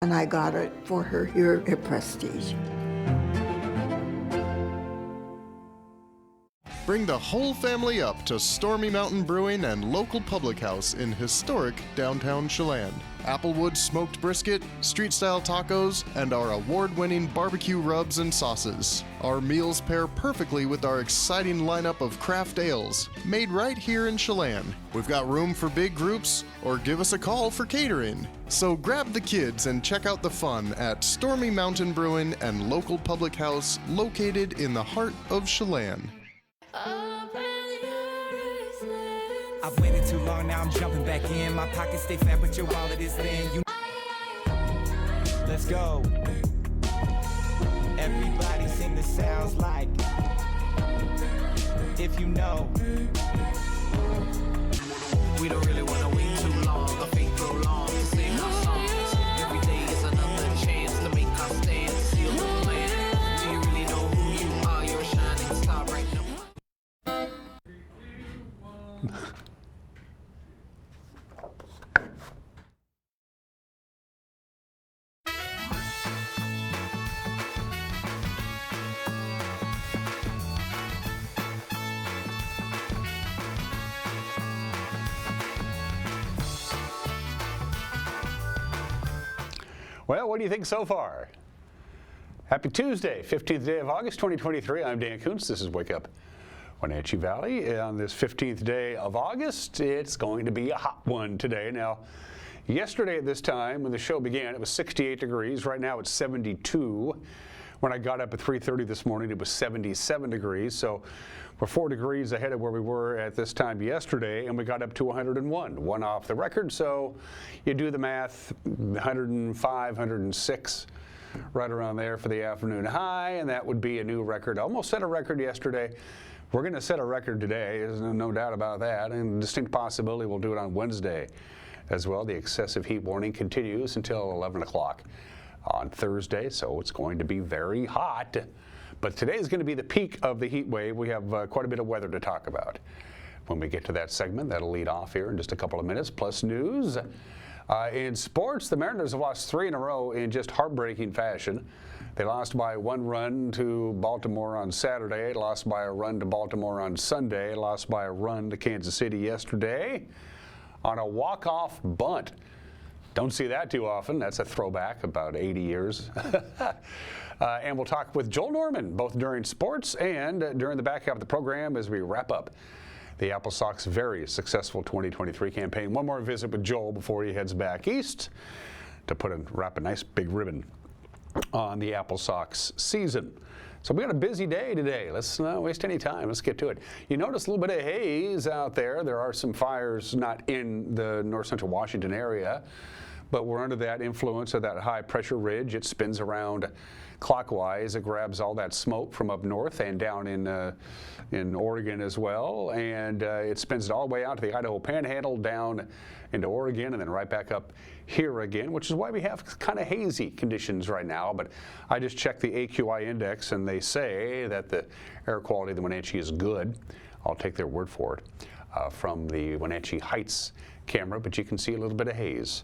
And I got it for her here at Prestige. Bring the whole family up to Stormy Mountain Brewing and local public house in historic downtown Chelan. Applewood smoked brisket, street-style tacos, and our award-winning barbecue rubs and sauces. Our meals pair perfectly with our exciting lineup of craft ales, made right here in Chelan. We've got room for big groups, or give us a call for catering. So grab the kids and check out the fun at Stormy Mountain Brewing and local public house located in the heart of Chelan. I've waited too long, now I'm jumping back in. My pockets stay fat, but your wallet is thin. Let's go. Everybody sing the sounds like. If you know. We don't really wanna wait too long. The fate prolong to sing our songs. Every day is another chance to make our stand. Seal the plan. Do you really know who you are? You're a shining star right now. Well, what do you think so far? Happy Tuesday, 15th day of August, 2023. I'm Dan Kuntz. This is Wake Up Wenatchee Valley. On this 15th day of August, it's going to be a hot one today. Now, yesterday at this time, when the show began, it was 68 degrees. Right now, it's 72. When I got up at 3:30 this morning, it was 77 degrees. So we're 4 degrees ahead of where we were at this time yesterday, and we got up to 101, one off the record. So you do the math, 105, 106, right around there for the afternoon high, and that would be a new record. Almost set a record yesterday. We're going to set a record today, there's no doubt about that, and distinct possibility we'll do it on Wednesday as well. The excessive heat warning continues until 11 o'clock on Thursday, so it's going to be very hot. But today is going to be the peak of the heat wave. We have quite a bit of weather to talk about. When we get to that segment, that'll lead off here in just a couple of minutes, plus news. In sports, the Mariners have lost 3 in a row in just heartbreaking fashion. They lost by 1 run to Baltimore on Saturday, lost by a run to Baltimore on Sunday, lost by a run to Kansas City yesterday on a walk-off bunt. Don't see that too often. That's a throwback, about 80 years. And we'll talk with Joel Norman, both during sports and during the back half of the program as we wrap up the Apple Sox very successful 2023 campaign. One more visit with Joel before he heads back east to wrap a nice big ribbon on the Apple Sox season. So we got a busy day today. Let's not waste any time. Let's get to it. You notice a little bit of haze out there. There are some fires not in the north central Washington area, but we're under that influence of that high pressure ridge. It spins around clockwise. It grabs all that smoke from up north and down in Oregon as well, and it spins it all the way out to the Idaho Panhandle, down into Oregon, and then right back up here again, which is why we have kind of hazy conditions right now. But I just checked the AQI index, and they say that the air quality of the Wenatchee is good. I'll take their word for it from the Wenatchee Heights camera, but you can see a little bit of haze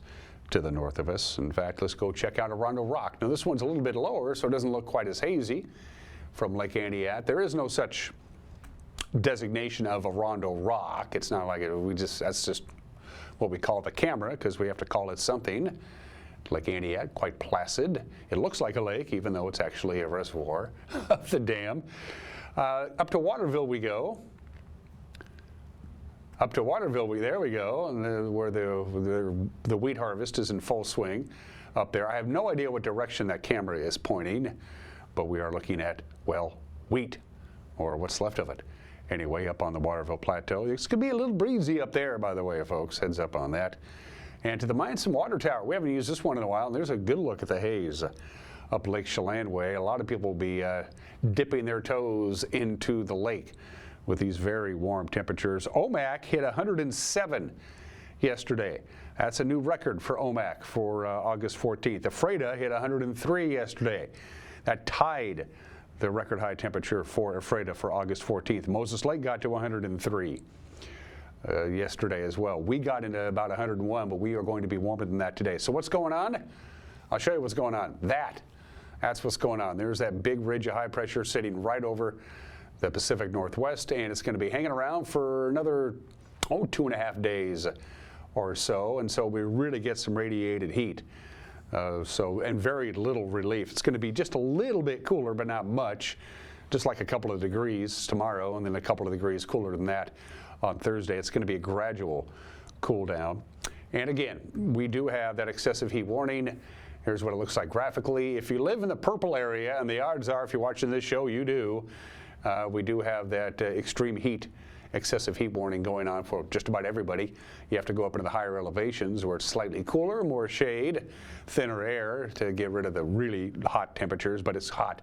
to the north of us. In fact, let's go check out Rondo Rock. Now, this one's a little bit lower, so it doesn't look quite as hazy from Lake Aniat. There is no such designation of a Rondo Rock. It's not like that's just what we call the camera, because we have to call it something. Lake Aniat, quite placid. It looks like a lake, even though it's actually a reservoir of the dam. Up to Waterville we go. Up to Waterville, there we go, and where the wheat harvest is in full swing up there. I have no idea what direction that camera is pointing, but we are looking at, well, wheat, or what's left of it. Anyway, up on the Waterville Plateau. It's going to be a little breezy up there, by the way, folks. Heads up on that. And to the Mines Water Tower. We haven't used this one in a while, and there's a good look at the haze up Lake Chelan way. A lot of people will be dipping their toes into the lake with these very warm temperatures. Omak hit 107 yesterday. That's a new record for Omak for August 14th. Ephrata hit 103 yesterday. That tied the record high temperature for Ephrata for August 14th. Moses Lake got to 103 yesterday as well. We got into about 101, but we are going to be warmer than that today. So what's going on? I'll show you what's going on. That's what's going on. There's that big ridge of high pressure sitting right over the Pacific Northwest, and it's going to be hanging around for another 2.5 days or so, and so we really get some radiated heat. And very little relief. It's going to be just a little bit cooler, but not much, just like a couple of degrees tomorrow, and then a couple of degrees cooler than that on Thursday. It's going to be a gradual cool down. And again, we do have that excessive heat warning. Here's what it looks like graphically. If you live in the purple area, and the odds are if you're watching this show, you do, we do have that extreme heat, excessive heat warning going on for just about everybody. You have to go up into the higher elevations where it's slightly cooler, more shade, thinner air to get rid of the really hot temperatures, but it's hot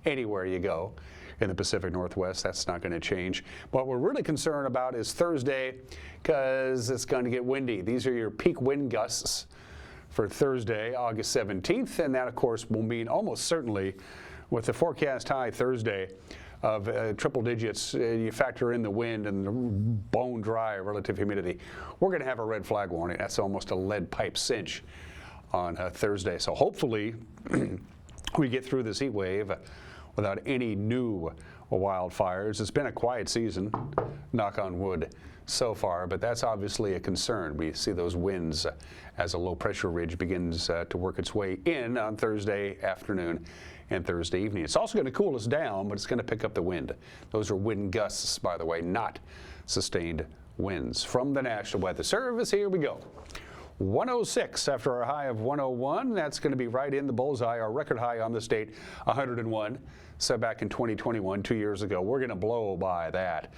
anywhere you go in the Pacific Northwest. That's not going to change. What we're really concerned about is Thursday, because it's going to get windy. These are your peak wind gusts for Thursday, August 17th, and that, of course, will mean almost certainly with the forecast high Thursday of triple digits, you factor in the wind and the bone dry relative humidity, we're going to have a red flag warning. That's almost a lead pipe cinch on Thursday. So hopefully we get through this heat wave without any new wildfires. It's been a quiet season, knock on wood, so far, but that's obviously a concern. We see those winds as a low pressure ridge begins to work its way in on Thursday afternoon and Thursday evening. It's also going to cool us down, but it's going to pick up the wind. Those are wind gusts, by the way, not sustained winds. From the National Weather Service, here we go. 106 after our high of 101. That's going to be right in the bullseye. Our record high on this date, 101, set back in 2021, 2 years ago. We're going to blow by that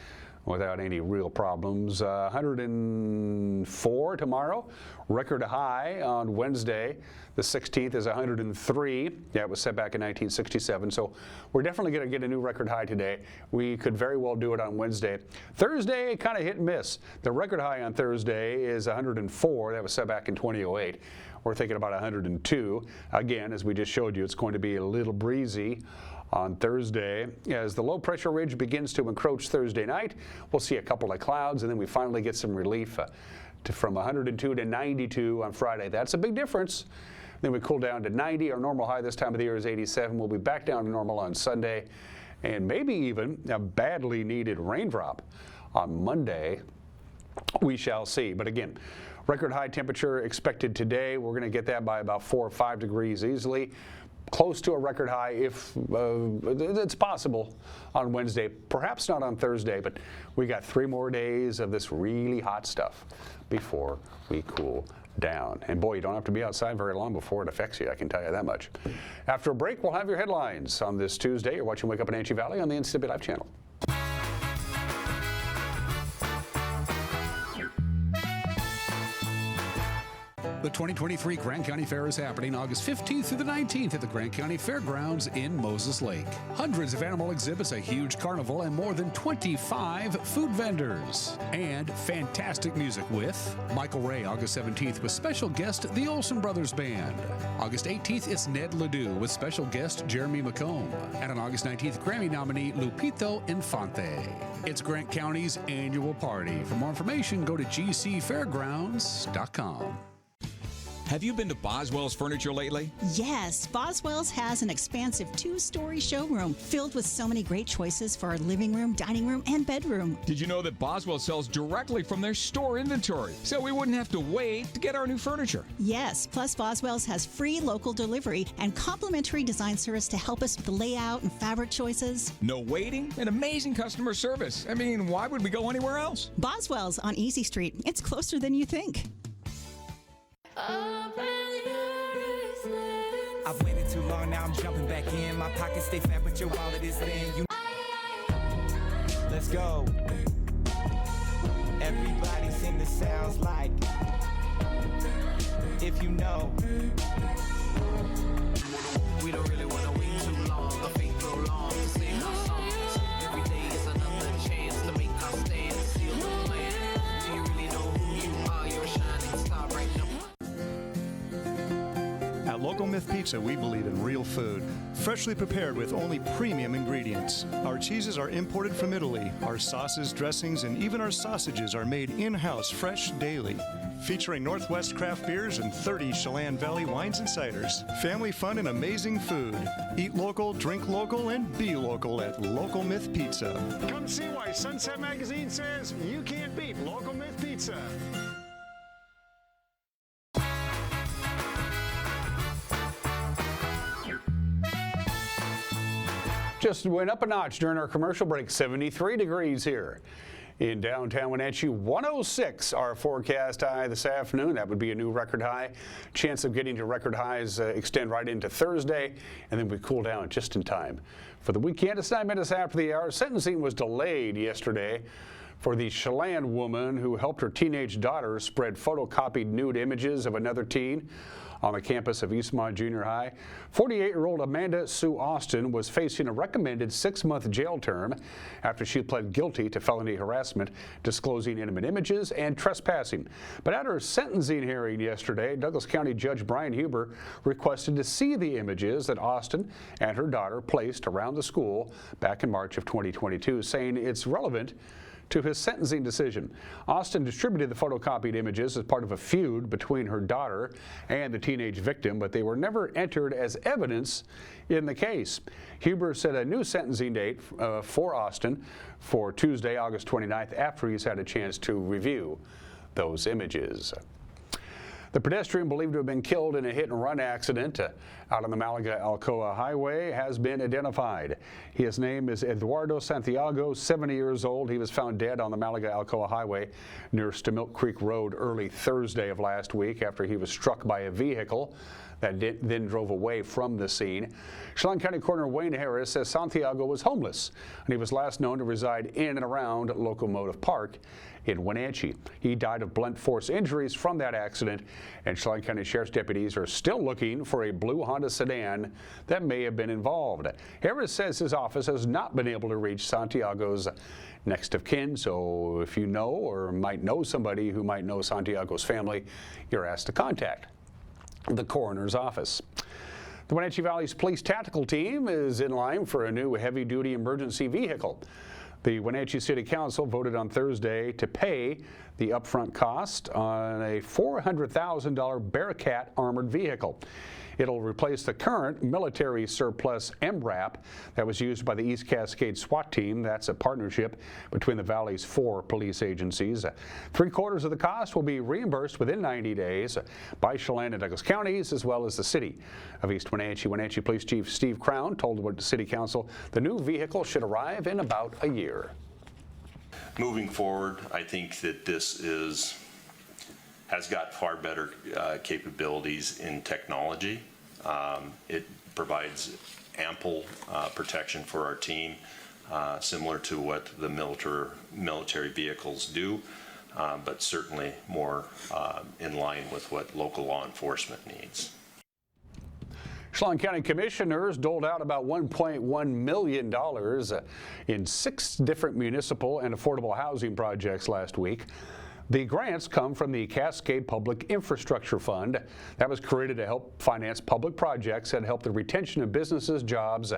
without any real problems. 104 tomorrow, record high on Wednesday. The 16th is 103. Yeah, it was set back in 1967. So we're definitely going to get a new record high today. We could very well do it on Wednesday. Thursday, kind of hit and miss. The record high on Thursday is 104. That was set back in 2008. We're thinking about 102. Again, as we just showed you, it's going to be a little breezy on Thursday. As the low pressure ridge begins to encroach Thursday night, we'll see a couple of clouds, and then we finally get some relief from 102 to 92 on Friday. That's a big difference. Then we cool down to 90. Our normal high this time of the year is 87. We'll be back down to normal on Sunday, and maybe even a badly needed raindrop on Monday. We shall see. But again, record high temperature expected today. We're going to get that by about 4 or 5 degrees easily. Close to a record high if it's possible on Wednesday, perhaps not on Thursday, but we got 3 more days of this really hot stuff before we cool down. And boy, you don't have to be outside very long before it affects you, I can tell you that much. After a break, we'll have your headlines on this Tuesday. You're watching Wake Up in Wenatchee Valley on the Instant Live channel. The 2023 Grant County Fair is happening August 15th through the 19th at the Grant County Fairgrounds in Moses Lake. Hundreds of animal exhibits, a huge carnival, and more than 25 food vendors. And fantastic music with Michael Ray, August 17th, with special guest the Olsen Brothers Band. August 18th, it's Ned Ledoux with special guest Jeremy McComb. And on August 19th, Grammy nominee Lupito Infante. It's Grant County's annual party. For more information, go to gcfairgrounds.com. Have you been to Boswell's Furniture lately? Yes, Boswell's has an expansive 2-story showroom filled with so many great choices for our living room, dining room, and bedroom. Did you know that Boswell sells directly from their store inventory, so we wouldn't have to wait to get our new furniture? Yes, plus Boswell's has free local delivery and complimentary design service to help us with the layout and fabric choices. No waiting and amazing customer service. I mean, why would we go anywhere else? Boswell's on Easy Street. It's closer than you think. I've waited too long, now I'm jumping back in. My pockets stay fat, but your wallet is thin. Let's go. Everybody sing the sounds like if you know. We don't really want to wait too long. The faith prolonged to sing our songs. Every day is another chance to make our stand, seal the plan. Do you really know who you are? You're a shining star right now. At Local Myth Pizza, we believe in real food, freshly prepared with only premium ingredients. Our cheeses are imported from Italy. Our sauces, dressings, and even our sausages are made in-house fresh daily. featuring Northwest craft beers and 30 Chelan Valley wines and ciders. Family fun and amazing food. Eat local, drink local, and be local at Local Myth Pizza. Come see why Sunset Magazine says you can't beat Local Myth Pizza. Just went up a notch during our commercial break, 73 degrees here. In downtown Wenatchee, 106 our forecast high this afternoon. That would be a new record high. Chance of getting to record highs extend right into Thursday, and then we cool down just in time for the weekend. It's 9 minutes after the hour. Sentencing was delayed yesterday for the Chelan woman who helped her teenage daughter spread photocopied nude images of another teen on the campus of Eastmont Junior High. 48-year-old Amanda Sue Austin was facing a recommended 6-month jail term after she pled guilty to felony harassment, disclosing intimate images, and trespassing. But at her sentencing hearing yesterday, Douglas County Judge Brian Huber requested to see the images that Austin and her daughter placed around the school back in March of 2022, saying it's relevant to his sentencing decision. Austin distributed the photocopied images as part of a feud between her daughter and the teenage victim, but they were never entered as evidence in the case. Huber set a new sentencing date for Austin for Tuesday, August 29th, after he's had a chance to review those images. The pedestrian believed to have been killed in a hit-and-run accident out on the Malaga-Alcoa Highway has been identified. His name is Eduardo Santiago, 70 years old. He was found dead on the Malaga-Alcoa Highway near Stamilk Creek Road early Thursday of last week after he was struck by a vehicle that then drove away from the scene. Chelan County Coroner Wayne Harris says Santiago was homeless, and he was last known to reside in and around Locomotive Park in Wenatchee. He died of blunt force injuries from that accident, and Chelan County Sheriff's deputies are still looking for a blue Honda sedan that may have been involved. Harris says his office has not been able to reach Santiago's next of kin, so if you know or might know somebody who might know Santiago's family, you're asked to contact the coroner's office. The Wenatchee Valley's police tactical team is in line for a new heavy-duty emergency vehicle. The Wenatchee City Council voted on Thursday to pay the upfront cost on a $400,000 Bearcat armored vehicle. It'll replace the current military surplus MRAP that was used by the East Cascade SWAT team. That's a partnership between the Valley's 4 police agencies. 3/4 of the cost will be reimbursed within 90 days by Chelan and Douglas counties, as well as the city of East Wenatchee. Wenatchee Police Chief Steve Crown told the City Council the new vehicle should arrive in about a year. Moving forward, I think that this has got far better capabilities in technology. It provides ample protection for our team, similar to what the military vehicles do, but certainly more in line with what local law enforcement needs. Chelan County commissioners doled out about $1.1 million in 6 different municipal and affordable housing projects last week. The grants come from the Cascade Public Infrastructure Fund that was created to help finance public projects that help the retention of businesses, jobs,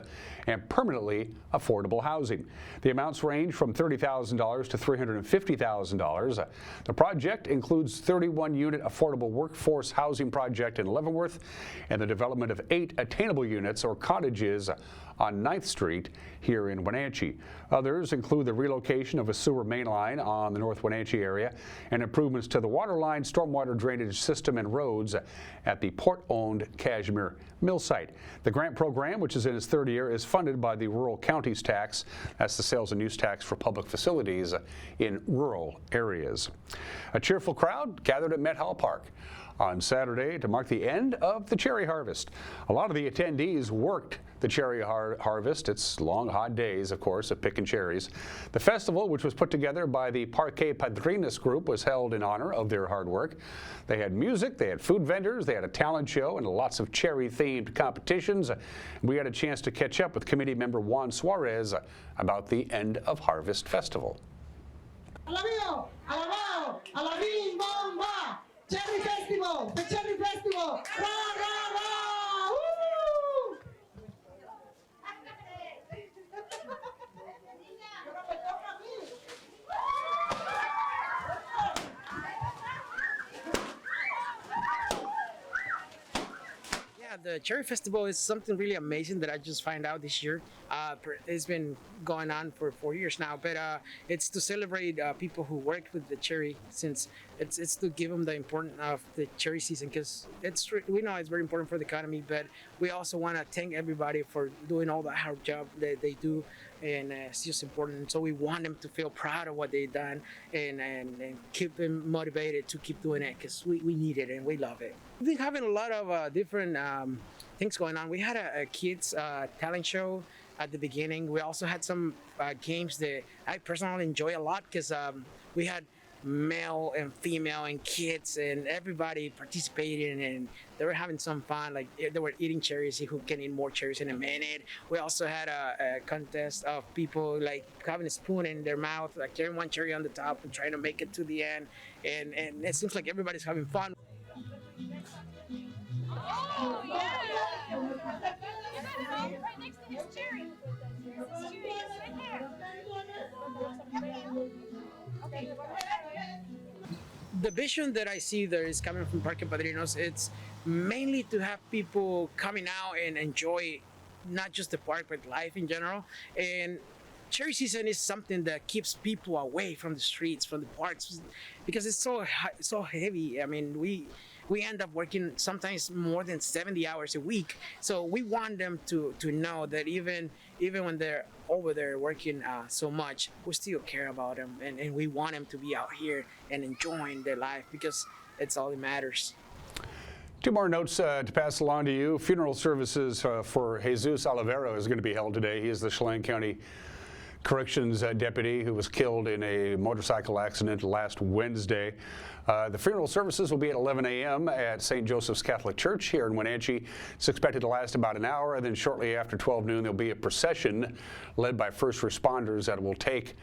and permanently affordable housing. The amounts range from $30,000 to $350,000. The project includes 31-unit affordable workforce housing project in Leavenworth and the development of 8 attainable units or cottages on 9th Street here in Wenatchee. Others include the relocation of a sewer main line on the North Wenatchee area and improvements to the water line, stormwater drainage system, and roads at the port-owned Cashmere Mill site. The grant program, which is in its 3rd year, is funded by the Rural Counties Tax. That's the sales and use tax for public facilities in rural areas. A cheerful crowd gathered at Met Hall Park on Saturday to mark the end of the cherry harvest. A lot of the attendees worked the cherry harvest. It's long, hot days, of course, of picking cherries. The festival, which was put together by the Parque Padrinas group, was held in honor of their hard work. They had music, they had food vendors, they had a talent show, and lots of cherry-themed competitions. We had a chance to catch up with committee member Juan Suarez about the End of Harvest Festival. Alabío, alabao, alabim, bomba, Cherry Festival, the Cherry Festival, rah, rah, rah, woo! the Cherry Festival is something really amazing that I just found out this year. It's been going on for 4 years now, but it's to celebrate people who worked with the cherry, since it's to give them the importance of the cherry season, because we know it's very important for the economy, but we also want to thank everybody for doing all the hard job that they do, and it's just important. So we want them to feel proud of what they've done, and keep them motivated to keep doing it, because we need it and we love it. We've been having a lot of different things going on. We had a kids talent show at the beginning. We also had some games that I personally enjoy a lot, because we had male and female and kids and everybody participating, and they were having some fun. Like they were eating cherries, see who can eat more cherries in a minute. We also had a contest of people like having a spoon in their mouth, like carrying one cherry on the top and trying to make it to the end, and it seems like everybody's having fun. Oh, yeah. Right next to this cherry. The vision that I see there is coming from Parque Padrinos. It's mainly to have people coming out and enjoy not just the park, but life in general. And cherry season is something that keeps people away from the streets, from the parks, because it's so heavy. I mean, we end up working sometimes more than 70 hours a week. So we want them to know that even when they're over there working so much, we still care about them, and we want them to be out here and enjoying their life, because it's all that matters. Two more notes to pass along to you. Funeral services for Jesus Olivero is going to be held today. He is the Chelan County Corrections deputy who was killed in a motorcycle accident last Wednesday. The funeral services will be at 11 a.m. at St. Joseph's Catholic Church here in Wenatchee. It's expected to last about an hour, and then shortly after 12 noon there'll be a procession led by first responders that will take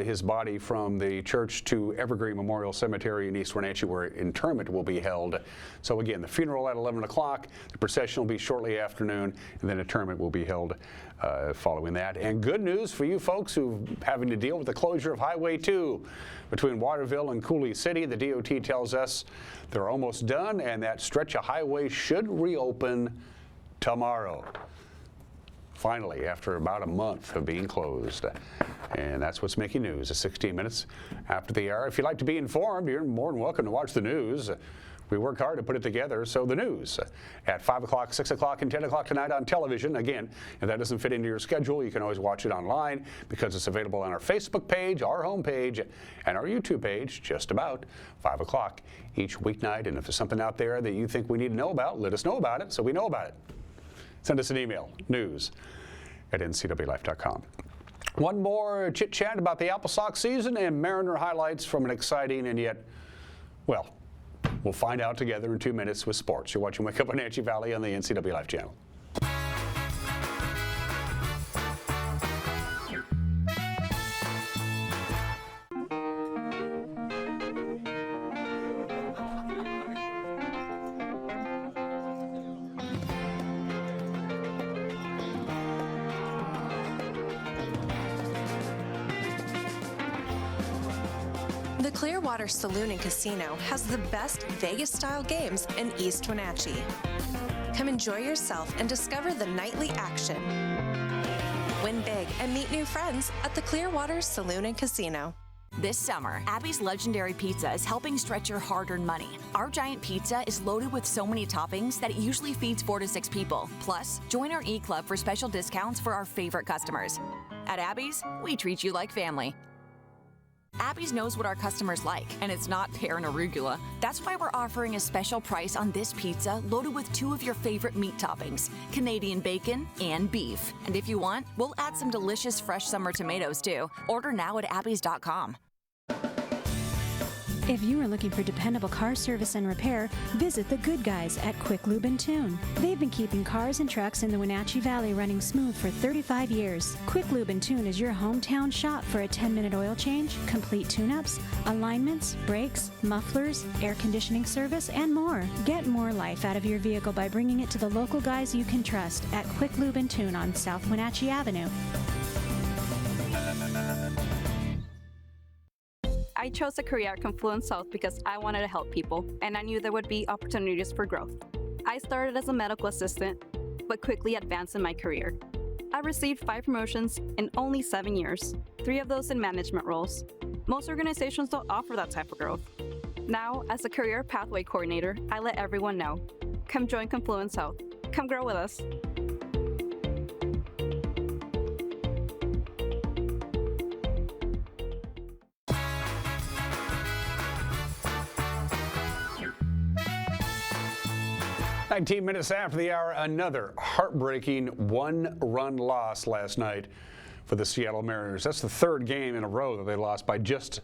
his body from the church to Evergreen Memorial Cemetery in East Wenatchee, where interment will be held. So again, the funeral at 11 o'clock, the procession will be shortly afternoon, and then interment will be held following that. And good news for you folks who are having to deal with the closure of Highway 2 between Waterville and Cooley City. The DOT tells us they're almost done, and that stretch of highway should reopen tomorrow. Finally, after about a month of being closed. And that's what's making news at 16 minutes after the hour. If you'd like to be informed, you're more than welcome to watch the news. We work hard to put it together. So the news at 5 o'clock, 6 o'clock, and 10 o'clock tonight on television. Again, if that doesn't fit into your schedule, you can always watch it online because it's available on our Facebook page, our homepage, and our YouTube page, just about 5 o'clock each weeknight. And if there's something out there that you think we need to know about, let us know about it so we know about it. Send us an email, news@ncwlife.com. One more chit-chat about the Apple Sox season and Mariner highlights from an exciting and yet, well, we'll find out together in 2 minutes with sports. You're watching Wake Up Wenatchee Valley on the NCW Life channel. The Clearwater Saloon and Casino has the best Vegas-style games in East Wenatchee. Come enjoy yourself and discover the nightly action. Win big and meet new friends at the Clearwater Saloon and Casino. This summer, Abby's Legendary Pizza is helping stretch your hard-earned money. Our giant pizza is loaded with so many toppings that it usually feeds 4 to 6 people. Plus, join our E-Club for special discounts for our favorite customers. At Abby's, we treat you like family. Abby's knows what our customers like, and it's not pear and arugula. That's why we're offering a special price on this pizza loaded with 2 of your favorite meat toppings, Canadian bacon and beef. And if you want, we'll add some delicious fresh summer tomatoes too. Order now at abbys.com. If you are looking for dependable car service and repair, visit the good guys at Quick Lube and Tune. They've been keeping cars and trucks in the Wenatchee Valley running smooth for 35 years. Quick Lube and Tune is your hometown shop for a 10-minute oil change, complete tune-ups, alignments, brakes, mufflers, air conditioning service, and more. Get more life out of your vehicle by bringing it to the local guys you can trust at Quick Lube and Tune on South Wenatchee Avenue. I chose a career at Confluence South because I wanted to help people, and I knew there would be opportunities for growth. I started as a medical assistant, but quickly advanced in my career. I received 5 promotions in only 7 years, 3 of those in management roles. Most organizations don't offer that type of growth. Now, as a career pathway coordinator, I let everyone know. Come join Confluence Health. Come grow with us. "19 minutes after the hour, another heartbreaking one-run loss last night for the Seattle Mariners. That's the 3rd game in a row that they lost by just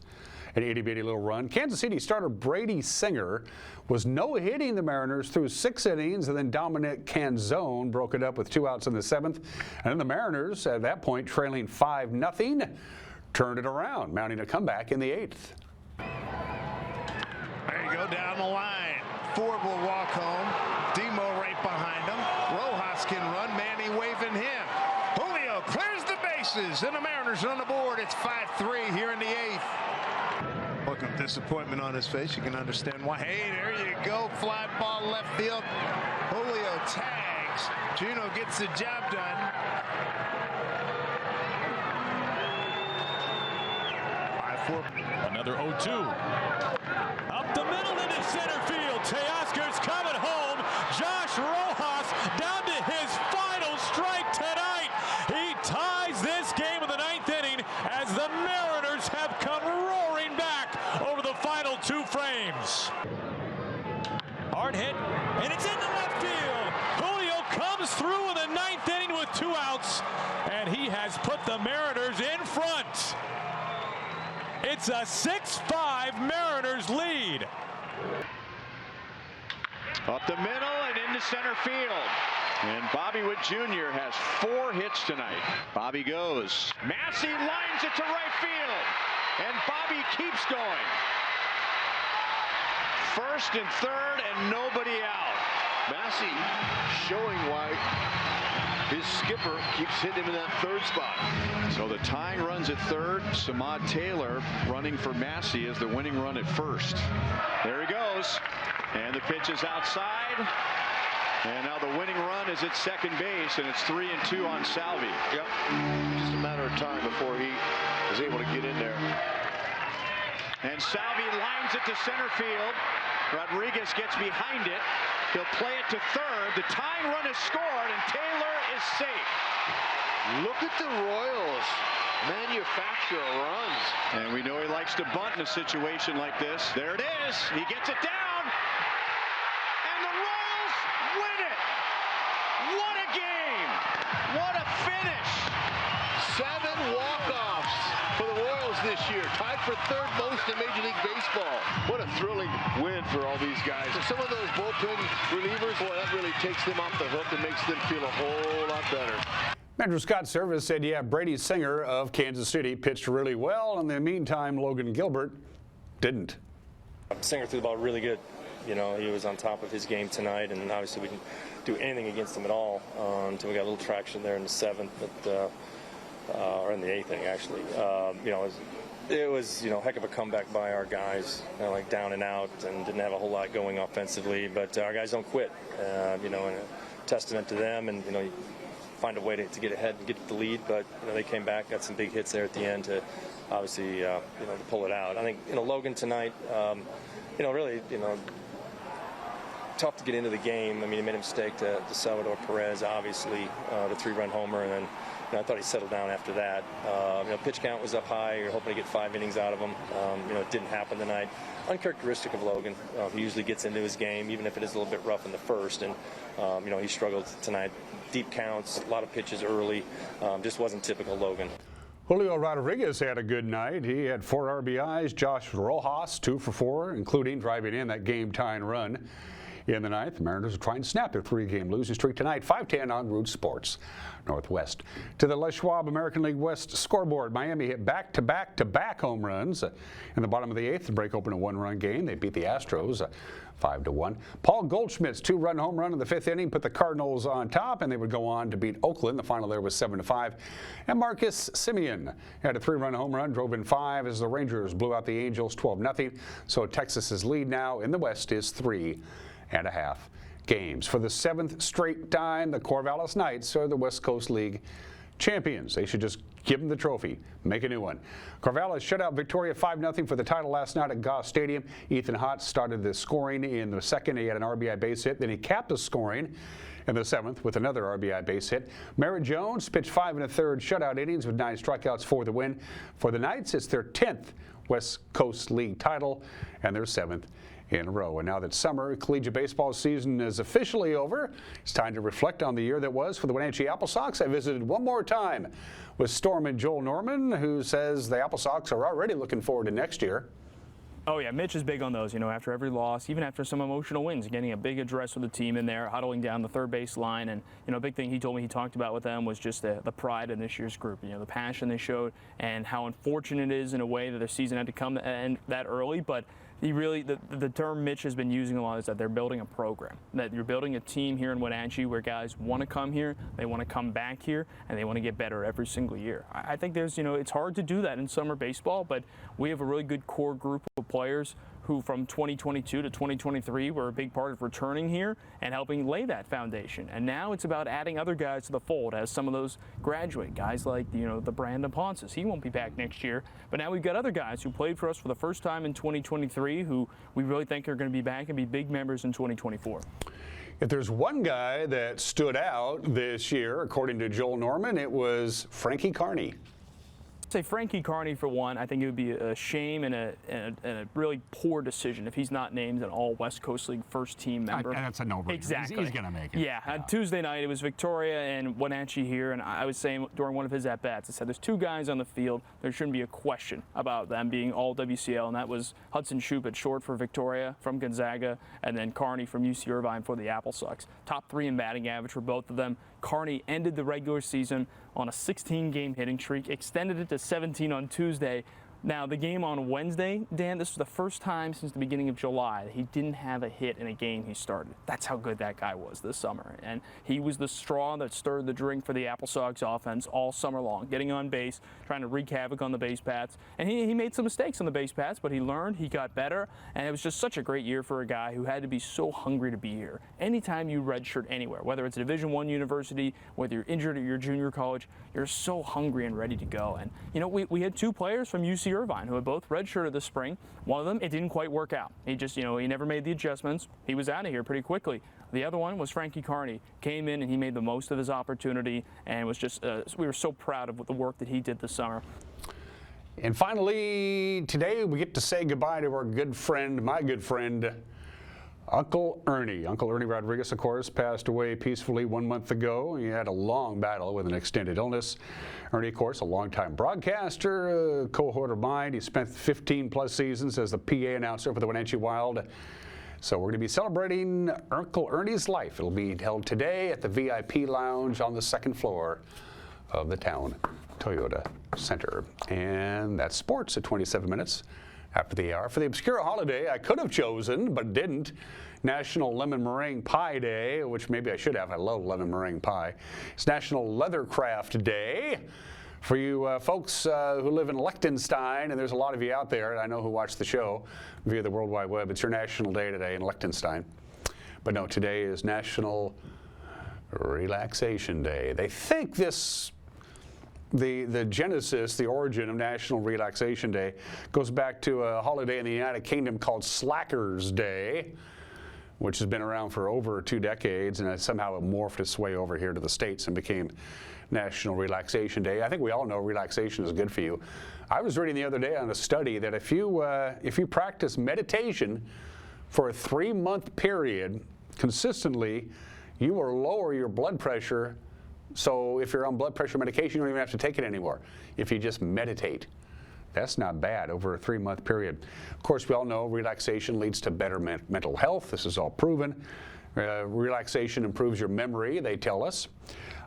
an itty-bitty little run. Kansas City starter Brady Singer was no-hitting the Mariners through 6 innings, and then Dominic Canzone broke it up with 2 outs in the 7th. And then the Mariners, at that point trailing 5-0, turned it around, mounting a comeback in the 8th. There you go, down the line. Ford will walk home. Demo right behind him. Rojas can run. Manny waving him. Julio clears the bases, and the Mariners are on the board. It's 5-3 here in the 8th. Look of disappointment on his face. You can understand why. Hey, there you go. Fly ball left field. Julio tags. Gino gets the job done. 5-4. Another 0-2. Up the middle into center field. Teoscar's coming home. Josh Rojas down to his final strike tonight. He ties this game in the 9th inning as the Mariners have come roaring back over the final 2 frames. Hard hit, and it's into left field. Julio comes through in the 9th inning with 2 outs, and he has put the Mariners in front. It's a 6-5 Mariners lead. Up the middle and into center field. And Bobby Witt Jr. has 4 hits tonight. Bobby goes. Massey lines it to right field. And Bobby keeps going. 1st and 3rd and nobody out. Massey showing why his skipper keeps hitting him in that 3rd spot. So the tying runs at 3rd. Samad Taylor running for Massey as the winning run at 1st. There he goes. And the pitch is outside. And now the winning run is at 2nd base, and it's 3-2 on Salvi. Yep. Just a matter of time before he is able to get in there. And Salvi lines it to center field. Rodriguez gets behind it. He'll play it to 3rd. The tying run is scored, and Taylor is safe. Look at the Royals manufacture runs. And we know he likes to bunt in a situation like this. There it is. He gets it down. And the Royals win it. What a game. What a finish. 7 walk-offs for the Royals this year. Tied for 3rd most in Major League Baseball. What a thrilling win for all these guys. And some of those bullpen relievers, boy, that really takes them off the hook and makes them feel a whole lot better. Manager Scott Service said, yeah, Brady Singer of Kansas City pitched really well. In the meantime, Logan Gilbert didn't. Singer threw the ball really good. You know, he was on top of his game tonight, and obviously we didn't do anything against him at all until we got a little traction there in the 7th, but, or in the 8th inning, actually. You know, it was, you know, heck of a comeback by our guys, you know, like down and out, and didn't have a whole lot going offensively, but our guys don't quit, you know, and a testament to them, and, you know, you find a way to get ahead and get the lead, but, you know, they came back, got some big hits there at the end to obviously, you know, to pull it out. I think, you know, Logan tonight, you know, really, you know, tough to get into the game. I mean, he made a mistake to Salvador Perez, obviously, the 3-run homer, and then, you know, I thought he settled down after that. You know, pitch count was up high. You're hoping to get 5 innings out of him. You know, it didn't happen tonight. Uncharacteristic of Logan. He usually gets into his game, even if it is a little bit rough in the 1st, and, you know, he struggled tonight. Deep counts, a lot of pitches early. Just wasn't typical Logan. Julio Rodriguez had a good night. He had 4 RBIs. Josh Rojas, 2 for 4, including driving in that game-tying run in the 9th. The Mariners are trying to snap their 3-game losing streak tonight. 5:10 on Root Sports Northwest. To the Les Schwab American League West scoreboard, Miami hit back-to-back home runs in the bottom of the 8th to break open a 1-run game. They beat the Astros 5-1. Paul Goldschmidt's 2-run home run in the 5th inning put the Cardinals on top, and they would go on to beat Oakland. The final there was 7-5. And Marcus Semien had a 3-run home run, drove in 5 as the Rangers blew out the Angels 12-0. So Texas's lead now in the West is 3.5 games. For the 7th straight time, the Corvallis Knights are the West Coast League champions. They should just give them the trophy, make a new one. Corvallis shut out Victoria 5-0 for the title last night at Goss Stadium. Ethan Hott started the scoring in the second. He had an RBI base hit. Then he capped the scoring in the 7th with another RBI base hit. Merritt Jones pitched 5 1/3 shutout innings with 9 strikeouts for the win. For the Knights, it's their 10th West Coast League title and their 7th in a row. And now that summer collegiate baseball season is officially over, it's time to reflect on the year that was for the Wenatchee Apple Sox. I visited one more time with Stormman Joel Norman, who says the Apple Sox are already looking forward to next year. Oh, yeah, Mitch is big on those, after every loss, even after some emotional wins, getting a big address with the team in there, huddling down the third base line. And, a big thing he told me he talked about with them was just the pride in this year's group, the passion they showed and how unfortunate it is in a way that their season had to come to end that early. But he really, the term Mitch has been using a lot is that they're building a program, that you're building a team here in Wenatchee where guys want to come here, they want to come back here, and they want to get better every single year. I think there's, it's hard to do that in summer baseball, but we have a really good core group of players who from 2022 to 2023 were a big part of returning here and helping lay that foundation. And now it's about adding other guys to the fold as some of those graduate. Guys like, the Brandon Ponces. He won't be back next year. But now we've got other guys who played for us for the first time in 2023 who we really think are going to be back and be big members in 2024. If there's one guy that stood out this year, according to Joel Norman, it was Frankie Carney. Say Frankie Carney for one. I think it would be a shame and a really poor decision if he's not named an all West Coast League first team member. That's a no-brainer. Exactly. He's going to make it. Yeah. On Tuesday night, it was Victoria and Wenatchee here, and I was saying during one of his at-bats, I said there's 2 guys on the field. There shouldn't be a question about them being all WCL, and that was Hudson Shoup at short for Victoria from Gonzaga, and then Carney from UC Irvine for the Apple Sox. Top 3 in batting average for both of them. Carney ended the regular season on a 16-game hitting streak, extended it to 17 on Tuesday. Now, the game on Wednesday, Dan, this was the first time since the beginning of July that he didn't have a hit in a game he started. That's how good that guy was this summer. And he was the straw that stirred the drink for the Apple Sox offense all summer long, getting on base, trying to wreak havoc on the base paths. And he made some mistakes on the base paths, but he learned, he got better, and it was just such a great year for a guy who had to be so hungry to be here. Anytime you redshirt anywhere, whether it's a Division I university, whether you're injured at your junior college, you're so hungry and ready to go. And, we had 2 players from UC Irvine who had both redshirted this spring. One of them, it didn't quite work out. He just, he never made the adjustments. He was out of here pretty quickly. The other one was Frankie Carney. Came in and he made the most of his opportunity and was just, we were so proud of the work that he did this summer. And finally, today we get to say goodbye to our good friend, my good friend, Uncle Ernie. Uncle Ernie Rodriguez, of course, passed away peacefully 1 month ago. He had a long battle with an extended illness. Ernie, of course, a longtime broadcaster, a cohort of mine. He spent 15-plus seasons as the PA announcer for the Wenatchee Wild. So we're going to be celebrating Uncle Ernie's life. It'll be held today at the VIP Lounge on the 2nd floor of the town Toyota Center. And that's sports at 27 minutes after the hour. For the obscure holiday I could have chosen, but didn't, National Lemon Meringue Pie Day, which maybe I should have. I love lemon meringue pie. It's National Leathercraft Day. For you folks who live in Liechtenstein, and there's a lot of you out there, I know who watch the show via the World Wide Web, it's your national day today in Liechtenstein. But no, today is National Relaxation Day. They think the genesis, the origin of National Relaxation Day goes back to a holiday in the United Kingdom called Slackers Day, which has been around for over 2 decades, and somehow it morphed its way over here to the States and became National Relaxation Day. I think we all know relaxation is good for you. I was reading the other day on a study that if you practice meditation for a 3-month period consistently, you will lower your blood pressure. So if you're on blood pressure medication, you don't even have to take it anymore if you just meditate. That's not bad over a 3-month period. Of course, we all know relaxation leads to better mental health. This is all proven. Relaxation improves your memory, they tell us.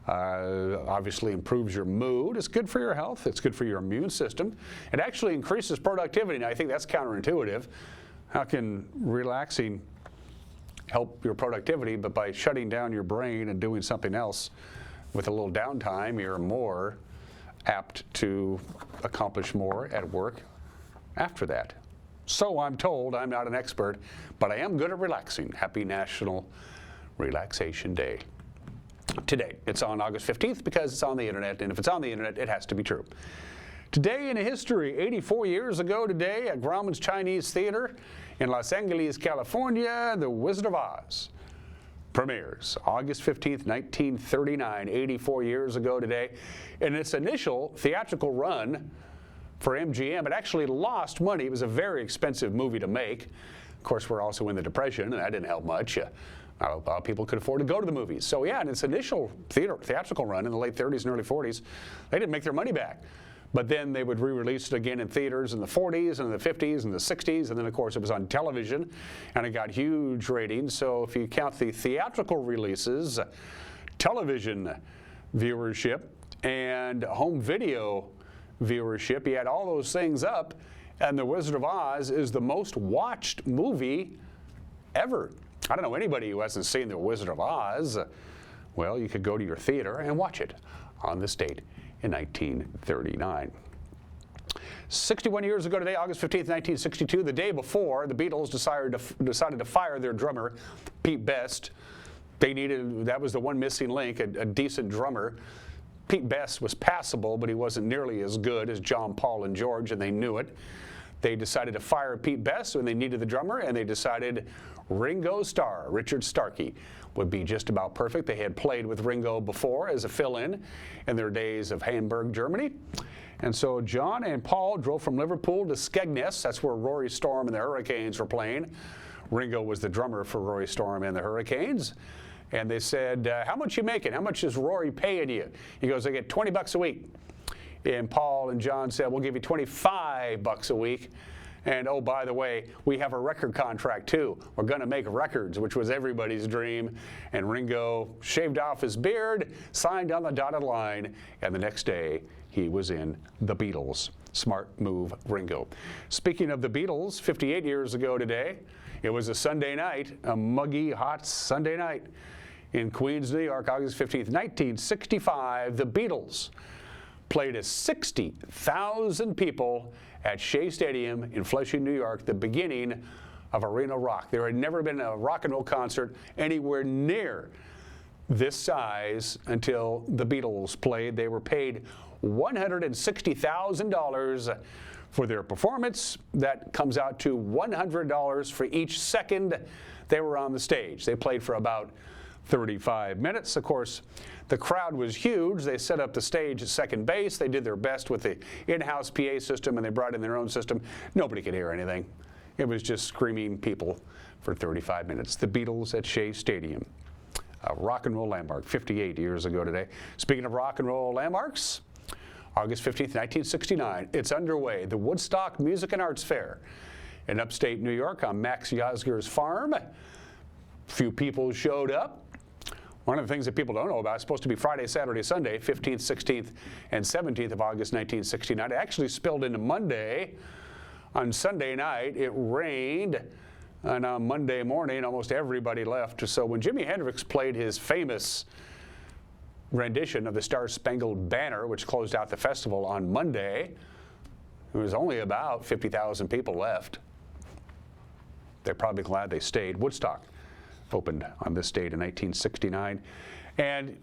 Obviously improves your mood. It's good for your health. It's good for your immune system. It actually increases productivity. Now, I think that's counterintuitive. How can relaxing help your productivity? But by shutting down your brain and doing something else with a little downtime, you're more apt to accomplish more at work after that. So I'm told. I'm not an expert, but I am good at relaxing. Happy National Relaxation Day. Today, it's on August 15th because it's on the internet, and if it's on the internet, it has to be true. Today in history, 84 years ago today, at Grauman's Chinese Theater in Los Angeles, California, The Wizard of Oz premieres August 15th, 1939, 84 years ago today. In its initial theatrical run for MGM, it actually lost money. It was a very expensive movie to make. Of course, we're also in the Depression, and that didn't help much. Not a lot of people could afford to go to the movies. So yeah, in its initial theatrical run in the late 30s and early 40s, they didn't make their money back. But then they would re-release it again in theaters in the 40s and the 50s and the 60s, and then of course it was on television, and it got huge ratings. So if you count the theatrical releases, television viewership, and home video viewership, you add all those things up, and The Wizard of Oz is the most watched movie ever. I don't know anybody who hasn't seen The Wizard of Oz. Well, you could go to your theater and watch it on this date in 1939. 61 years ago today, August 15th, 1962, the day before, the Beatles decided to fire their drummer, Pete Best. That was the one missing link, a decent drummer. Pete Best was passable, but he wasn't nearly as good as John, Paul, and George, and they knew it. They decided to fire Pete Best when they needed the drummer, and they decided Ringo Starr, Richard Starkey, would be just about perfect. They had played with Ringo before as a fill-in their days of Hamburg, Germany. And so John and Paul drove from Liverpool to Skegness. That's where Rory Storm and the Hurricanes were playing. Ringo was the drummer for Rory Storm and the Hurricanes. And they said, how much you making? How much is Rory paying you? He goes, I get $20 a week. And Paul and John said, we'll give you $25 a week. And oh, by the way, we have a record contract too. We're going to make records, which was everybody's dream. And Ringo shaved off his beard, signed on the dotted line, and the next day he was in the Beatles. Smart move, Ringo. Speaking of the Beatles, 58 years ago today, it was a Sunday night, a muggy, hot Sunday night in Queens, New York, August 15th, 1965. The Beatles played to 60,000 people at Shea Stadium in Flushing, New York, the beginning of Arena Rock. There had never been a rock and roll concert anywhere near this size until the Beatles played. They were paid $160,000 for their performance. That comes out to $100 for each second they were on the stage. They played for about 35 minutes. Of course, the crowd was huge. They set up the stage at second base. They did their best with the in-house PA system, and they brought in their own system. Nobody could hear anything. It was just screaming people for 35 minutes. The Beatles at Shea Stadium, a rock and roll landmark, 58 years ago today. Speaking of rock and roll landmarks, August 15th, 1969, it's underway. The Woodstock Music and Arts Fair in upstate New York on Max Yasgur's farm. Few people showed up. One of the things that people don't know about, it's supposed to be Friday, Saturday, Sunday, 15th, 16th, and 17th of August 1969. It actually spilled into Monday. On Sunday night, it rained, and on Monday morning, almost everybody left. So when Jimi Hendrix played his famous rendition of the Star-Spangled Banner, which closed out the festival on Monday, there was only about 50,000 people left. They're probably glad they stayed. Woodstock opened on this date in 1969. And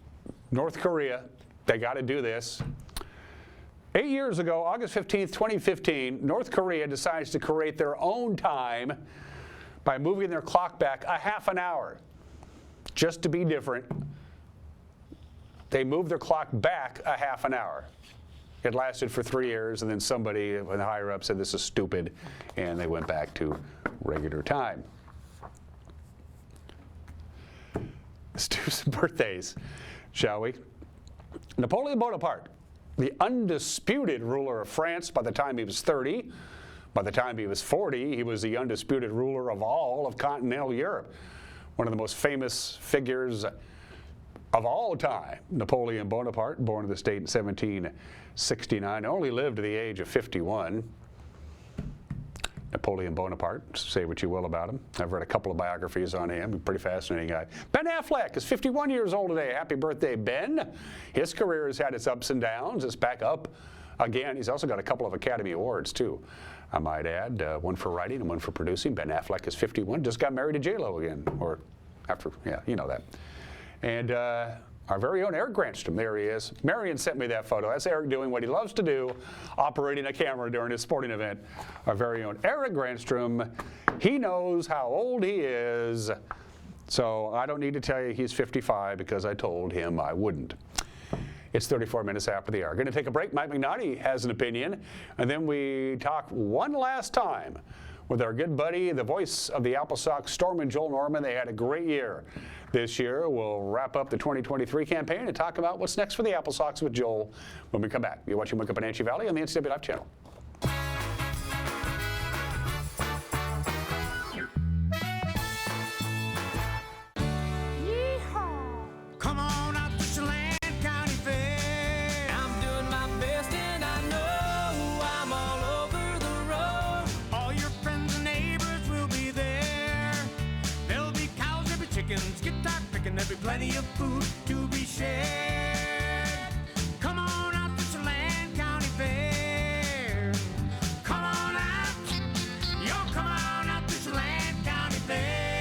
North Korea, they got to do this. 8 years ago, August 15th, 2015, North Korea decides to create their own time by moving their clock back a half an hour. Just to be different, they moved their clock back a half an hour. It lasted for 3 years, and then somebody in the higher up said this is stupid, and they went back to regular time. Let's do some birthdays, shall we? Napoleon Bonaparte, the undisputed ruler of France by the time he was 30. By the time he was 40, he was the undisputed ruler of all of continental Europe. One of the most famous figures of all time, Napoleon Bonaparte, born in this state in 1769, only lived to the age of 51. Napoleon Bonaparte, say what you will about him. I've read a couple of biographies on him. He's a pretty fascinating guy. Ben Affleck is 51 years old today. Happy birthday, Ben. His career has had its ups and downs. It's back up again. He's also got a couple of Academy Awards, too, I might add. One for writing and one for producing. Ben Affleck is 51. Just got married to J-Lo again, or Yeah, you know that. And our very own Eric Granstrom, there he is. Marion sent me that photo. That's Eric doing what he loves to do, operating a camera during his sporting event. Our very own Eric Granstrom, he knows how old he is, so I don't need to tell you he's 55 because I told him I wouldn't. It's 34 minutes after the hour. Going to take a break. Mike McNaughty has an opinion, and then we talk one last time with our good buddy, the voice of the Apple Sox, Storm, Joel Norman. They had a great year this year. We'll wrap up the 2023 campaign and talk about what's next for the Apple Sox with Joel when we come back. You're watching Wake Up Wenatchee Valley on the NCW Live channel. Come on out to Chelan County Fair. I'm doing my best and I know I'm all over the road. All your friends and neighbors will be there. There'll be cows, there'll be chickens, guitar picking, there'll be plenty of food to be shared. Come on out to Chelan County Fair. Come on out, yo, come on out to Chelan County Fair.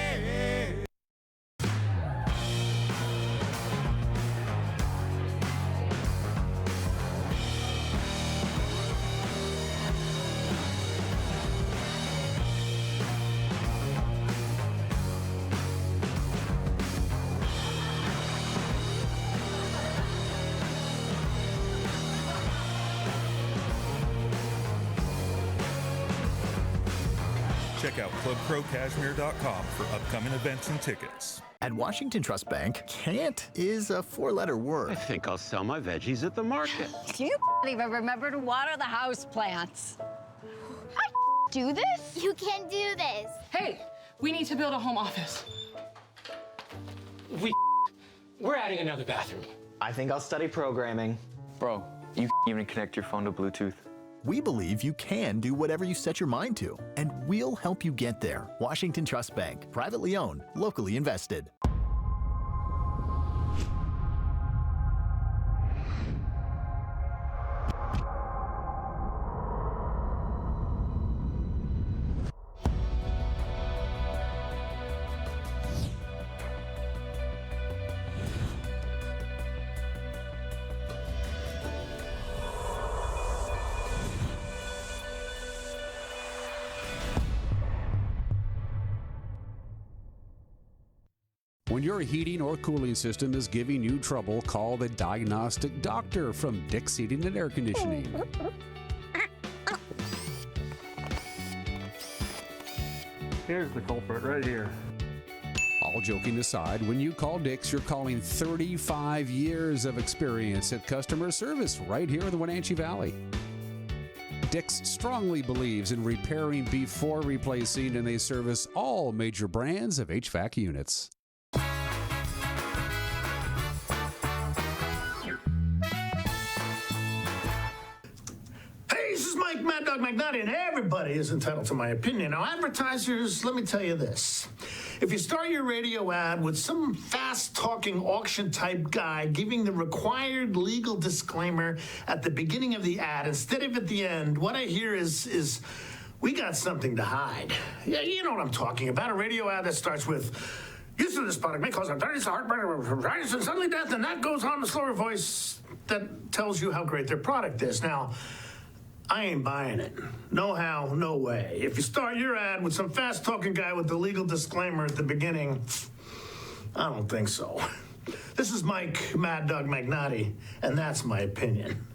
Check out clubcrowcashmere.com for upcoming events and tickets. At Washington Trust Bank, can't is a four-letter word. I think I'll sell my veggies at the market. Do you even remember to water the house plants? I do this? You can do this. Hey, we need to build a home office. We're adding another bathroom. I think I'll study programming. Bro, you even connect your phone to Bluetooth. We believe you can do whatever you set your mind to, and we'll help you get there. Washington Trust Bank, privately owned, locally invested. When your heating or cooling system is giving you trouble, call the Diagnostic Doctor from Dick's Heating and Air Conditioning. Here's the culprit right here. All joking aside, when you call Dick's, you're calling 35 years of experience at customer service right here in the Wenatchee Valley. Dick's strongly believes in repairing before replacing, and they service all major brands of HVAC units. This is Mike Mad Dog McNaughty, and everybody is entitled to my opinion. Now, advertisers, let me tell you this. If you start your radio ad with some fast-talking auction-type guy giving the required legal disclaimer at the beginning of the ad instead of at the end, what I hear is we got something to hide. Yeah, you know what I'm talking about. A radio ad that starts with, use of this product may cause arthritis, heartburn, and suddenly death, and that goes on the slower voice that tells you how great their product is. Now, I ain't buying it. No how, no way. If you start your ad with some fast-talking guy with the legal disclaimer at the beginning, I don't think so. This is Mike Mad Dog McNaughty, and that's my opinion.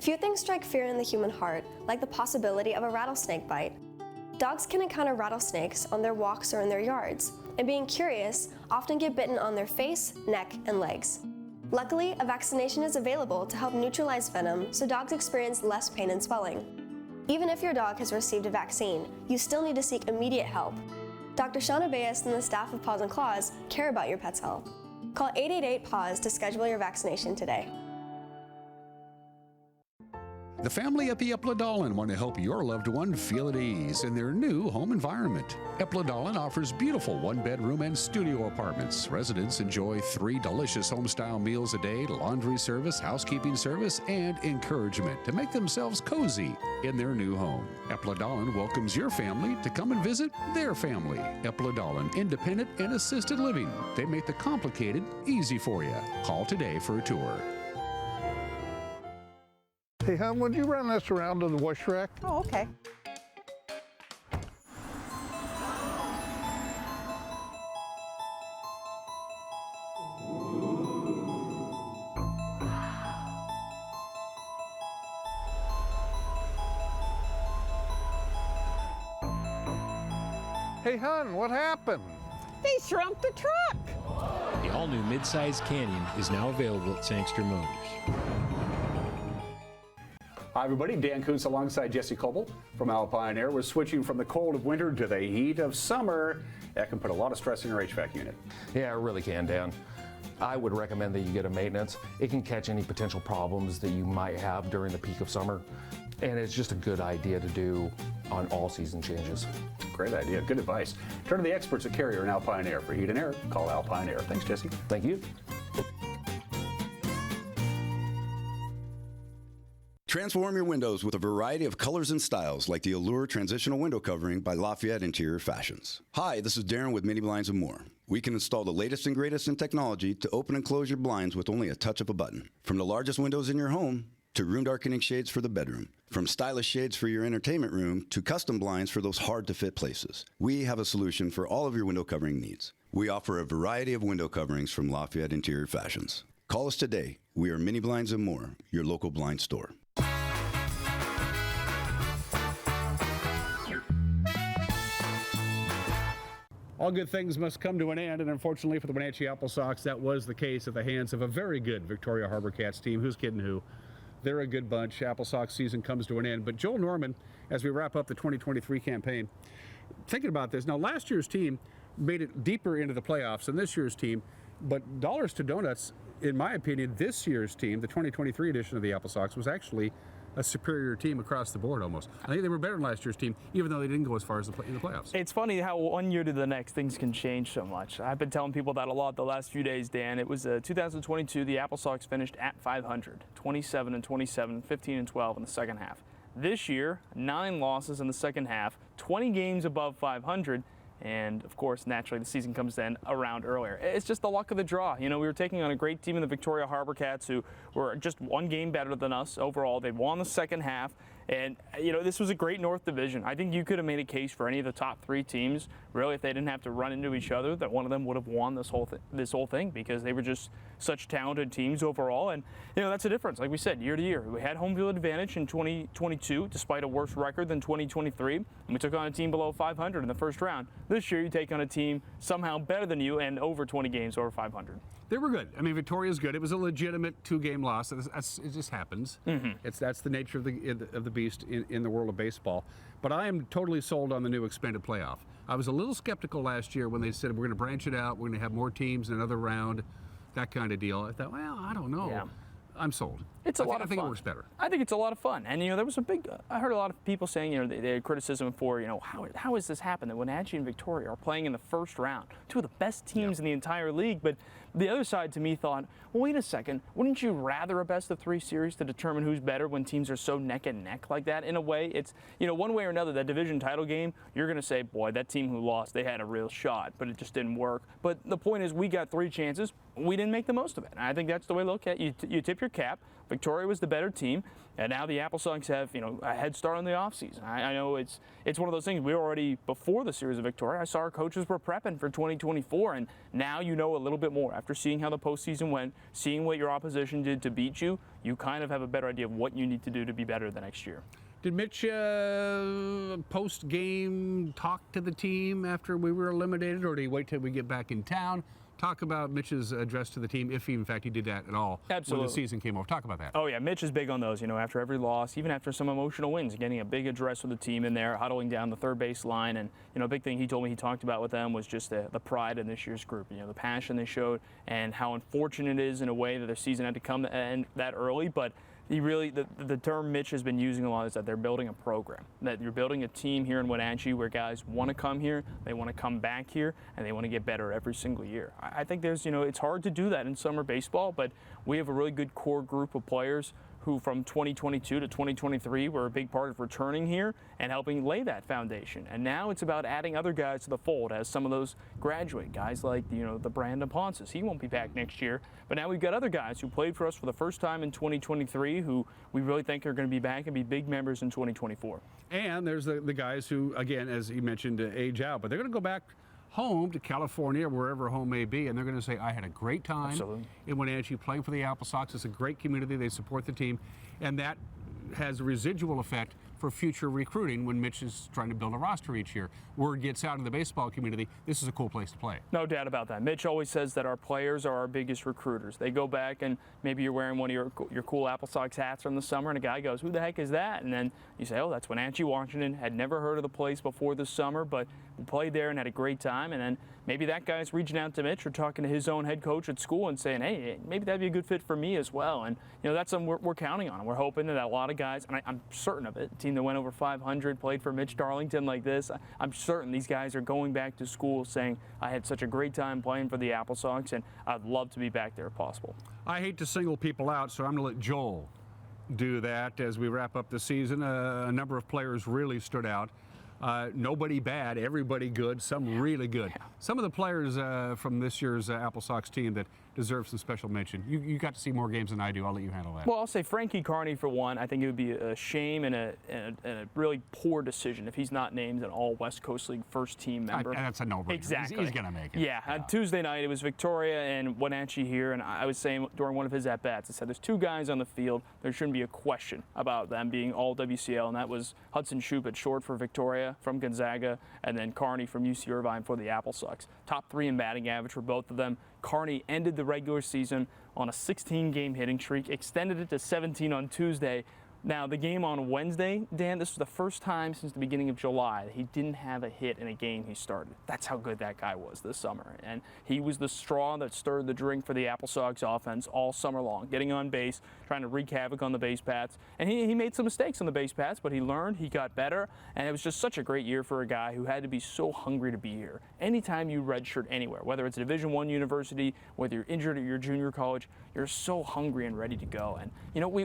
Few things strike fear in the human heart, like the possibility of a rattlesnake bite. Dogs can encounter rattlesnakes on their walks or in their yards, and being curious, often get bitten on their face, neck, and legs. Luckily, a vaccination is available to help neutralize venom so dogs experience less pain and swelling. Even if your dog has received a vaccine, you still need to seek immediate help. Dr. Shauna Bayes and the staff of Paws and Claws care about your pet's health. Call 888-PAWS to schedule your vaccination today. The family at the Epladolin want to help your loved one feel at ease in their new home environment. Epladolin offers beautiful one-bedroom and studio apartments. Residents enjoy 3 delicious home-style meals a day, laundry service, housekeeping service, and encouragement to make themselves cozy in their new home. Epladolin welcomes your family to come and visit their family. Epladolin, independent and assisted living. They make the complicated easy for you. Call today for a tour. Hey, hon, would you run this around to the wash rack? Oh, okay. Hey, hon, what happened? They shrunk the truck. The all-new midsize Canyon is now available at Sangster Motors. Hi everybody, Dan Kuntz alongside Jesse Coble from Alpine Air. We're switching from the cold of winter to the heat of summer. That can put a lot of stress in your HVAC unit. Yeah, it really can, Dan. I would recommend that you get a maintenance. It can catch any potential problems that you might have during the peak of summer. And it's just a good idea to do on all season changes. Great idea, good advice. Turn to the experts at Carrier and Alpine Air. For heat and air, call Alpine Air. Thanks, Jesse. Thank you. Transform your windows with a variety of colors and styles like the Allure Transitional Window Covering by Lafayette Interior Fashions. Hi, this is Darren with Mini Blinds and More. We can install the latest and greatest in technology to open and close your blinds with only a touch of a button. From the largest windows in your home to room darkening shades for the bedroom. From stylish shades for your entertainment room to custom blinds for those hard-to-fit places. We have a solution for all of your window covering needs. We offer a variety of window coverings from Lafayette Interior Fashions. Call us today. We are Mini Blinds and More, your local blind store. All good things must come to an end, and unfortunately for the Wenatchee Apple Sox, that was the case at the hands of a very good Victoria Harbor Cats team. Who's kidding who? They're a good bunch. Apple Sox season comes to an end. But Joel Norman, as we wrap up the 2023 campaign, thinking about this, now last year's team made it deeper into the playoffs than this year's team, but dollars to donuts, in my opinion, this year's team, the 2023 edition of the Apple Sox, was actually a superior team across the board almost. I think they were better than last year's team, even though they didn't go as far as in the playoffs. It's funny how one year to the next things can change so much. I've been telling people that a lot the last few days, Dan. It was 2022, the Apple Sox finished at 500, 27-27, 15-12 in the second half. This year, 9 losses in the second half, 20 games above 500, and of course, naturally, the season comes to end around earlier. It's just the luck of the draw. You know, we were taking on a great team in the Victoria Harbor Cats who were just 1 game better than us overall. They won the second half, and you know, this was a great North Division. I think you could have made a case for any of the top 3 teams, really, if they didn't have to run into each other, that one of them would have won this whole thing because they were just such talented teams overall. And you know, that's the difference. Like we said, year to year, we had home field advantage in 2022, despite a worse record than 2023, and we took on a team below 500 in the first round. This year, you take on a team somehow better than you and over 20 games over 500. They were good. I mean, Victoria's good. It was a legitimate 2-game loss. It just happens. That's the nature of the beast in the world of baseball. But I am totally sold on the new expanded playoff. I was a little skeptical last year when they said we're going to branch it out, we're going to have more teams in another round, that kind of deal. I thought, well, I don't know. Yeah. I'm sold. It's a lot of fun. I think it works better. I think it's a lot of fun. And, you know, there was a big, I heard a lot of people saying, you know, they had criticism for, you know, how has this happened that Wenatchee and Victoria are playing in the first round? 2 of the best teams in the entire league. But the other side to me thought, well, wait a second, wouldn't you rather a best-of-3 series to determine who's better when teams are so neck and neck like that? In a way, it's, you know, one way or another, that division title game, you're going to say, boy, that team who lost, they had a real shot, but it just didn't work. But the point is, we got 3 chances. We didn't make the most of it. And I think that's the way to look at it. You tip your cap. Victoria was the better team, and now the Apple Sox have, you know, a head start on the offseason. I know it's one of those things. We were already, before the series of Victoria, I saw our coaches were prepping for 2024, and now you know a little bit more. After seeing how the postseason went, seeing what your opposition did to beat you, you kind of have a better idea of what you need to do to be better the next year. Did Mitch post-game talk to the team after we were eliminated, or did he wait till we get back in town? Talk about Mitch's address to the team, if in fact he did that at all. Absolutely. When the season came over. Talk about that. Oh yeah, Mitch is big on those, you know, after every loss, even after some emotional wins, getting a big address with the team in there, huddling down the third base line. And, you know, a big thing he told me he talked about with them was just the pride in this year's group, you know, the passion they showed and how unfortunate it is in a way that their season had to come to end that early. But the term Mitch has been using a lot is that they're building a program, that you're building a team here in Wenatchee where guys want to come here, they want to come back here, and they want to get better every single year. I think there's, it's hard to do that in summer baseball, but we have a really good core group of players who from 2022 to 2023 were a big part of returning here and helping lay that foundation. And now it's about adding other guys to the fold as some of those graduate guys like, the Brandon Ponces. He won't be back next year. But now we've got other guys who played for us for the first time in 2023 who we really think are going to be back and be big members in 2024. And there's the guys who, again, as you mentioned, age out, but they're going to go back home to California, wherever home may be, and they're going to say, I had a great time in Wenatchee playing for the Apple Sox. It's a great community. They support the team, and that has a residual effect for future recruiting when Mitch is trying to build a roster each year. Word gets out in the baseball community, this is a cool place to play. No doubt about that. Mitch always says that our players are our biggest recruiters. They go back and maybe you're wearing one of your cool Apple Sox hats from the summer and a guy goes, who the heck is that? And then you say, oh, that's Wenatchee, Washington. Had never heard of the place before this summer, but we played there and had a great time. And then maybe that guy's reaching out to Mitch or talking to his own head coach at school and saying, hey, maybe that'd be a good fit for me as well. And that's something we're counting on. And we're hoping that a lot of guys, and I'm certain of it, a team that went over 500, played for Mitch Darlington like this, I'm certain these guys are going back to school saying, I had such a great time playing for the Apple Sox, and I'd love to be back there if possible. I hate to single people out, so I'm going to let Joel do that as we wrap up the season. A number of players really stood out. Nobody bad, everybody good, some really good. Yeah. Some of the players from this year's Apple Sox team that deserve some special mention. You got to see more games than I do. I'll let you handle that. Well, I'll say Frankie Carney for one. I think it would be a shame and a really poor decision if he's not named an all West Coast League first team member. That's a no-brainer. Exactly. He's going to make it. Yeah. Tuesday night it was Victoria and Wenatchee here, and I was saying during one of his at-bats, I said there's two guys on the field. There shouldn't be a question about them being all WCL, and that was Hudson Shoup at short for Victoria from Gonzaga, and then Carney from UC Irvine for the Apple Sox. Top 3 in batting average for both of them. Carney ended the regular season on a 16-game hitting streak, extended it to 17 on Tuesday. Now, the game on Wednesday, Dan, this was the first time since the beginning of July that he didn't have a hit in a game he started. That's how good that guy was this summer. And he was the straw that stirred the drink for the Apple Sox offense all summer long, getting on base, trying to wreak havoc on the base paths. And he made some mistakes on the base paths, but he learned, he got better, and it was just such a great year for a guy who had to be so hungry to be here. Anytime you redshirt anywhere, whether it's a Division I university, whether you're injured at your junior college, you're so hungry and ready to go. And,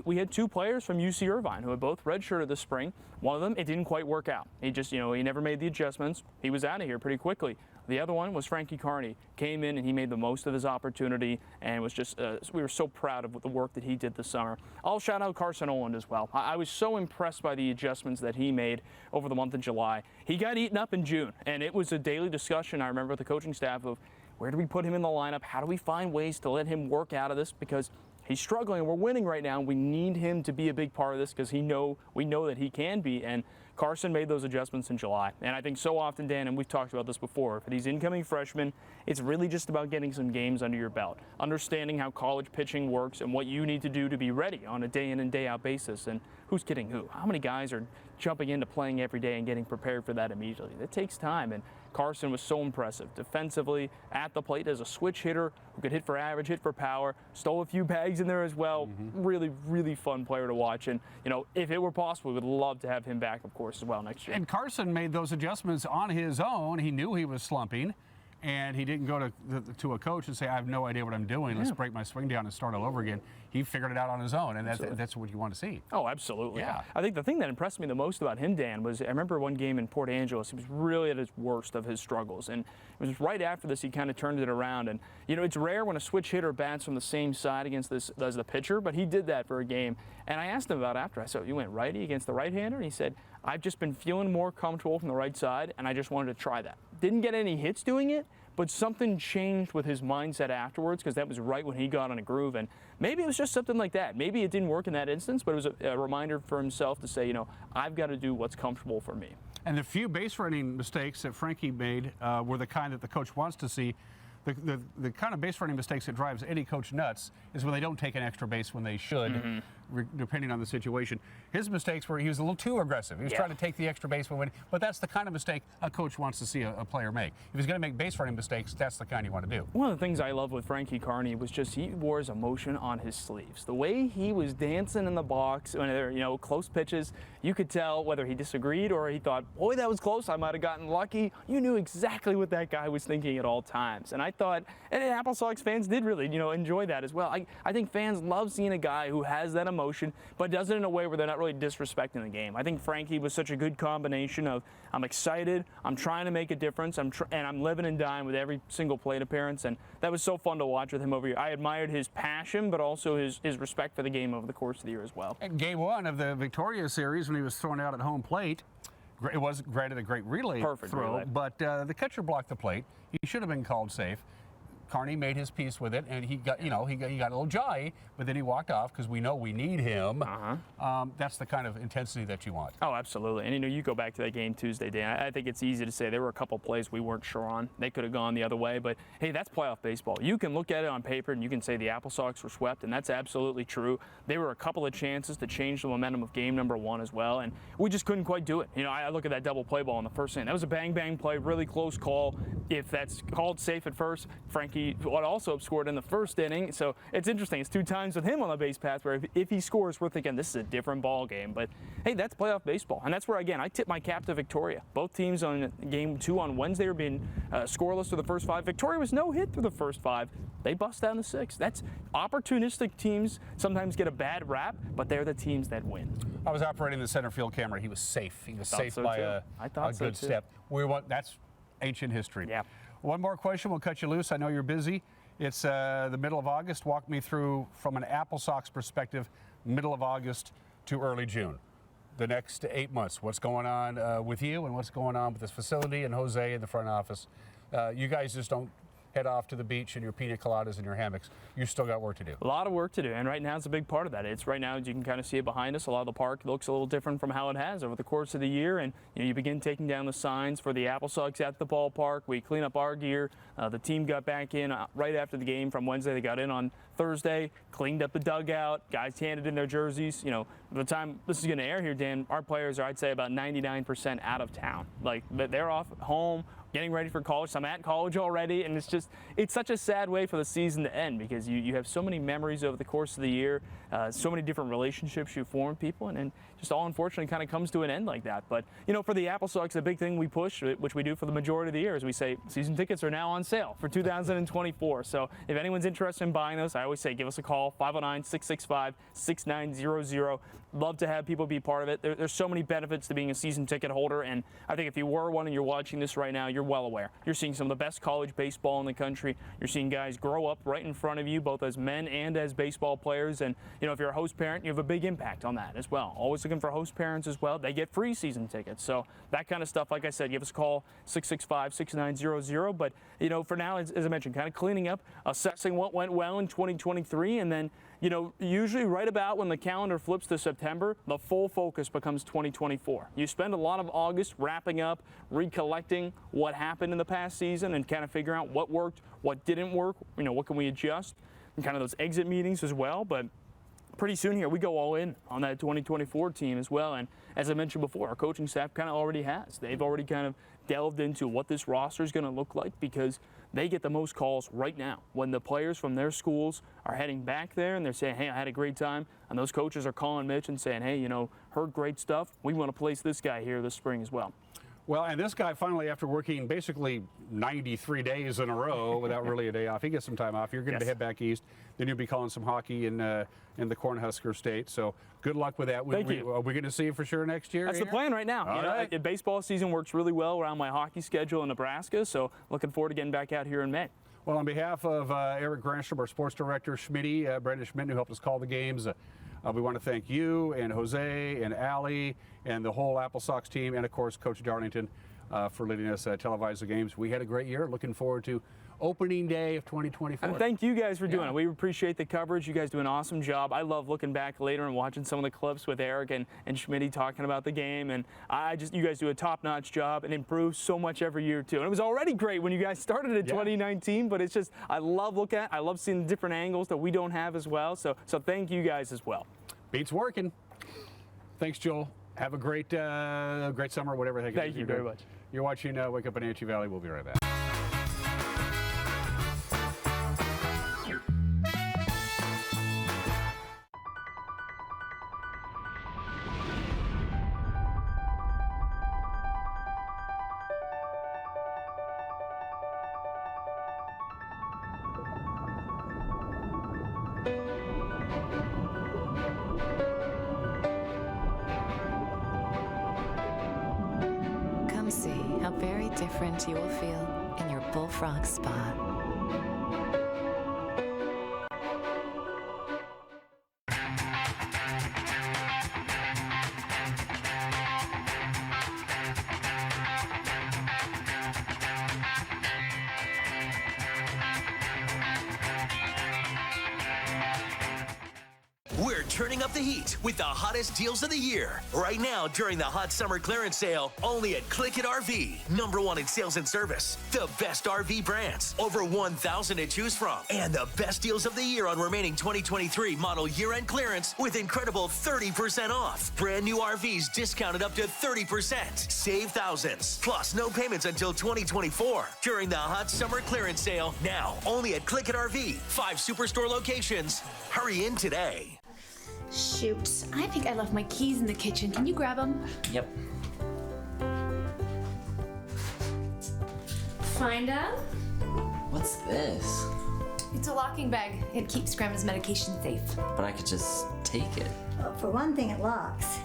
we had 2 players from UC Irvine who had both redshirted this spring. One of them, it didn't quite work out. He just, he never made the adjustments. He was out of here pretty quickly. The other one was Frankie Carney. Came in and he made the most of his opportunity, and was just, we were so proud of the work that he did this summer. I'll shout out Carson Oland as well. I was so impressed by the adjustments that he made over the month of July. He got eaten up in June, and it was a daily discussion, I remember, with the coaching staff of where do we put him in the lineup? How do we find ways to let him work out of this? Because he's struggling, and we're winning right now, and we need him to be a big part of this because we know that he can be. And Carson made those adjustments in July. And I think so often, Dan, and we've talked about this before, for these incoming freshmen, it's really just about getting some games under your belt, understanding how college pitching works and what you need to do to be ready on a day in and day out basis. And who's kidding who? How many guys are jumping into playing every day and getting prepared for that immediately? It takes time, and Carson was so impressive defensively at the plate as a switch hitter who could hit for average, hit for power, stole a few bags in there as well. Really, really fun player to watch. And, if it were possible, we would love to have him back, of course, as well next year. And Carson made those adjustments on his own. He knew he was slumping, and he didn't go to a coach and say, I have no idea what I'm doing. Let's break my swing down and start all over again. He figured it out on his own, and that's what you want to see. Oh, absolutely. Yeah. I think the thing that impressed me the most about him, Dan, was I remember one game in Port Angeles. He was really at his worst of his struggles, and it was right after this he kind of turned it around. And, it's rare when a switch hitter bats from the same side against this as the pitcher, but he did that for a game. And I asked him about it after. I said, you went righty against the right-hander? And he said, I've just been feeling more comfortable from the right side, and I just wanted to try that. Didn't get any hits doing it, but something changed with his mindset afterwards, because that was right when he got on a groove. And maybe it was just something like that. Maybe it didn't work in that instance, but it was a reminder for himself to say, I've got to do what's comfortable for me. And the few base running mistakes that Frankie made were the kind that the coach wants to see. The kind of base running mistakes that drives any coach nuts is when they don't take an extra base when they should. depending on the situation. His mistakes were he was a little too aggressive. He was trying to take the extra base win, but that's the kind of mistake a coach wants to see a player make. If he's going to make base running mistakes, that's the kind you want to do. One of the things I love with Frankie Carney was just he wore his emotion on his sleeves. The way he was dancing in the box when there were, close pitches, you could tell whether he disagreed or he thought, boy, that was close, I might have gotten lucky. You knew exactly what that guy was thinking at all times. And I thought, and Apple Sox fans did really, enjoy that as well. I think fans love seeing a guy who has that emotion, but does it in a way where they're not really disrespecting the game. I think Frankie was such a good combination of I'm excited, I'm trying to make a difference, and I'm living and dying with every single plate appearance, and that was so fun to watch with him over here. I admired his passion, but also his respect for the game over the course of the year as well. And game one of the Victoria series, when he was thrown out at home plate, it was granted a great relay throw, but the catcher blocked the plate. He should have been called safe. Carney made his peace with it, and he got, he got a little jolly, but then he walked off because we know we need him. That's the kind of intensity that you want. Oh, absolutely. And you go back to that game Tuesday, Dan. I think it's easy to say there were a couple plays we weren't sure on. They could have gone the other way, but hey, that's playoff baseball. You can look at it on paper and you can say the Apple Sox were swept, and that's absolutely true. There were a couple of chances to change the momentum of game number one as well, and we just couldn't quite do it. I look at that double play ball in the first inning. That was a bang-bang play, really close call. If that's called safe at first, Frankie would also have scored in the first inning. So it's interesting. It's 2 times with him on the base path where if he scores, we're thinking this is a different ball game. But hey, that's playoff baseball. And that's where, again, I tip my cap to Victoria. Both teams on game 2 on Wednesday were being scoreless through the first 5. Victoria was no hit through the first 5. They bust down the 6. That's opportunistic teams sometimes get a bad rap, but they're the teams that win. I was operating the center field camera. He was safe. He was safe by a good step. That's ancient history. Yeah. One more question. We'll cut you loose. I know you're busy. It's the middle of August. Walk me through, from an Apple Sox perspective, middle of August to early June. The next 8 months. What's going on with you and what's going on with this facility and Jose in the front office? You guys just don't head off to the beach in your pina coladas and your hammocks. You've still got work to do. A lot of work to do, and right now it's a big part of that. It's right now, you can kind of see it behind us. A lot of the park looks a little different from how it has over the course of the year, and you begin taking down the signs for the Apple Sox at the ballpark. We clean up our gear. The team got back in right after the game from Wednesday. They got in on Thursday, cleaned up the dugout, guys handed in their jerseys. By the time this is going to air here, Dan, our players are, I'd say, about 99% out of town. Like, they're off home, getting ready for college. Some at college already, and it's such a sad way for the season to end because you have so many memories over the course of the year, so many different relationships you form with people, and just all unfortunately kind of comes to an end like that. But for the Apple Sox, the big thing we push, which we do for the majority of the year, is we say season tickets are now on sale for 2024. So if anyone's interested in buying those, I always say give us a call, 509-665-6900. Love to have people be part of it. There's so many benefits to being a season ticket holder, and I think if you were one and you're watching this right now, you're well aware. You're seeing some of the best college baseball in the country. You're seeing guys grow up right in front of you, both as men and as baseball players. And if you're a host parent, you have a big impact on that as well. Always looking for host parents as well. They get free season tickets. So that kind of stuff, like I said, give us a call, 665-6900. But for now, as I mentioned, kind of cleaning up, assessing what went well in 2023, and then usually right about when the calendar flips to September, the full focus becomes 2024. You spend a lot of August wrapping up, recollecting what happened in the past season and kind of figuring out what worked, what didn't work, what can we adjust, and kind of those exit meetings as well. But pretty soon here, we go all in on that 2024 team as well. And as I mentioned before, our coaching staff kind of already has. They've already kind of delved into what this roster is going to look like because they get the most calls right now when the players from their schools are heading back there and they're saying, hey, I had a great time. And those coaches are calling Mitch and saying, hey, heard great stuff. We want to place this guy here this spring as well. Well, and this guy finally, after working basically 93 days in a row without really a day off, he gets some time off. You're going to head back east. Then you'll be calling some hockey in the Cornhusker State. So good luck with that. Thank you. Are we going to see you for sure next year? That's the plan right now. All right. Baseball season works really well around my hockey schedule in Nebraska. So looking forward to getting back out here in May. Well, on behalf of Eric Granstrom, our sports director, Schmitty, Brandon Schmidt, who helped us call the games, we want to thank you and Jose and Allie and the whole Apple Sox team, and of course Coach Darlington for letting us televise the games. We had a great year. Looking forward to opening day of 2024. And thank you guys for doing it. We appreciate the coverage. You guys do an awesome job. I love looking back later and watching some of the clips with Eric and Schmitty talking about the game. And you guys do a top-notch job and improve so much every year too. And it was already great when you guys started in 2019, but it's just, I love seeing the different angles that we don't have as well. So thank you guys as well. Beats working. Thanks, Joel. Have a great summer, whatever. Thank you very much. You're watching Wake Up Wenatchee Valley. We'll be right back. Come see how very different you will feel in your Bullfrog Spa. We're turning up the heat with the hottest deals of the year. Right now, during the hot summer clearance sale, only at Click It RV. #1 in sales and service. The best RV brands. Over 1,000 to choose from. And the best deals of the year on remaining 2023 model year-end clearance with incredible 30% off. Brand new RVs discounted up to 30%. Save thousands. Plus, no payments until 2024. During the hot summer clearance sale, now only at Click It RV. 5 Superstore locations. Hurry in today. Shoot, I think I left my keys in the kitchen. Can you grab them? Yep. Find out? What's this? It's a locking bag. It keeps Grandma's medication safe. But I could just take it. Well, for one thing, it locks.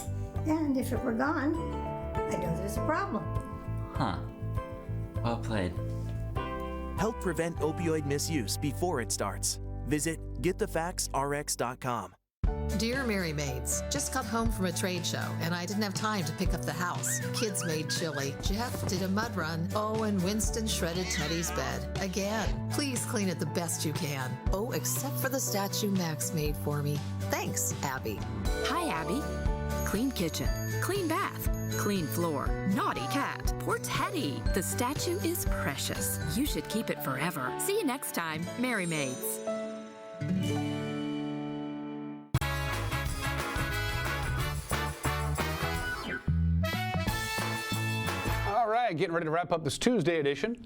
And if it were gone, I know there's a problem. Huh. Well played. Help prevent opioid misuse before it starts. Visit getthefactsrx.com. Dear Mary Maids, just got home from a trade show and I didn't have time to pick up the house. Kids made chili. Jeff did a mud run. Oh, and Winston shredded Teddy's bed. Again, please clean it the best you can. Oh, except for the statue Max made for me. Thanks, Abby. Hi, Abby. Clean kitchen, clean bath, clean floor, naughty cat, poor Teddy. The statue is precious. You should keep it forever. See you next time, Mary Maids. All right, getting ready to wrap up this Tuesday edition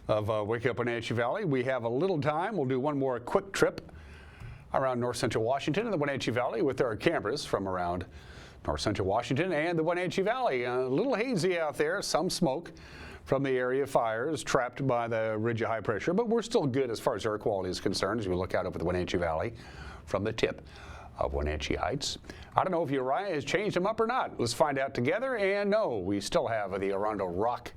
of Wake Up Wenatchee Valley. We have a little time. We'll do one more quick trip around north central Washington and the Wenatchee Valley with our cameras from around north central Washington and the Wenatchee Valley. A little hazy out there, some smoke from the area fires trapped by the ridge of high pressure, but we're still good as far as air quality is concerned as we look out over the Wenatchee Valley from the tip of Wenatchee Heights. I don't know if Uriah has changed them up or not. Let's find out together. And no, we still have the Arundel Rock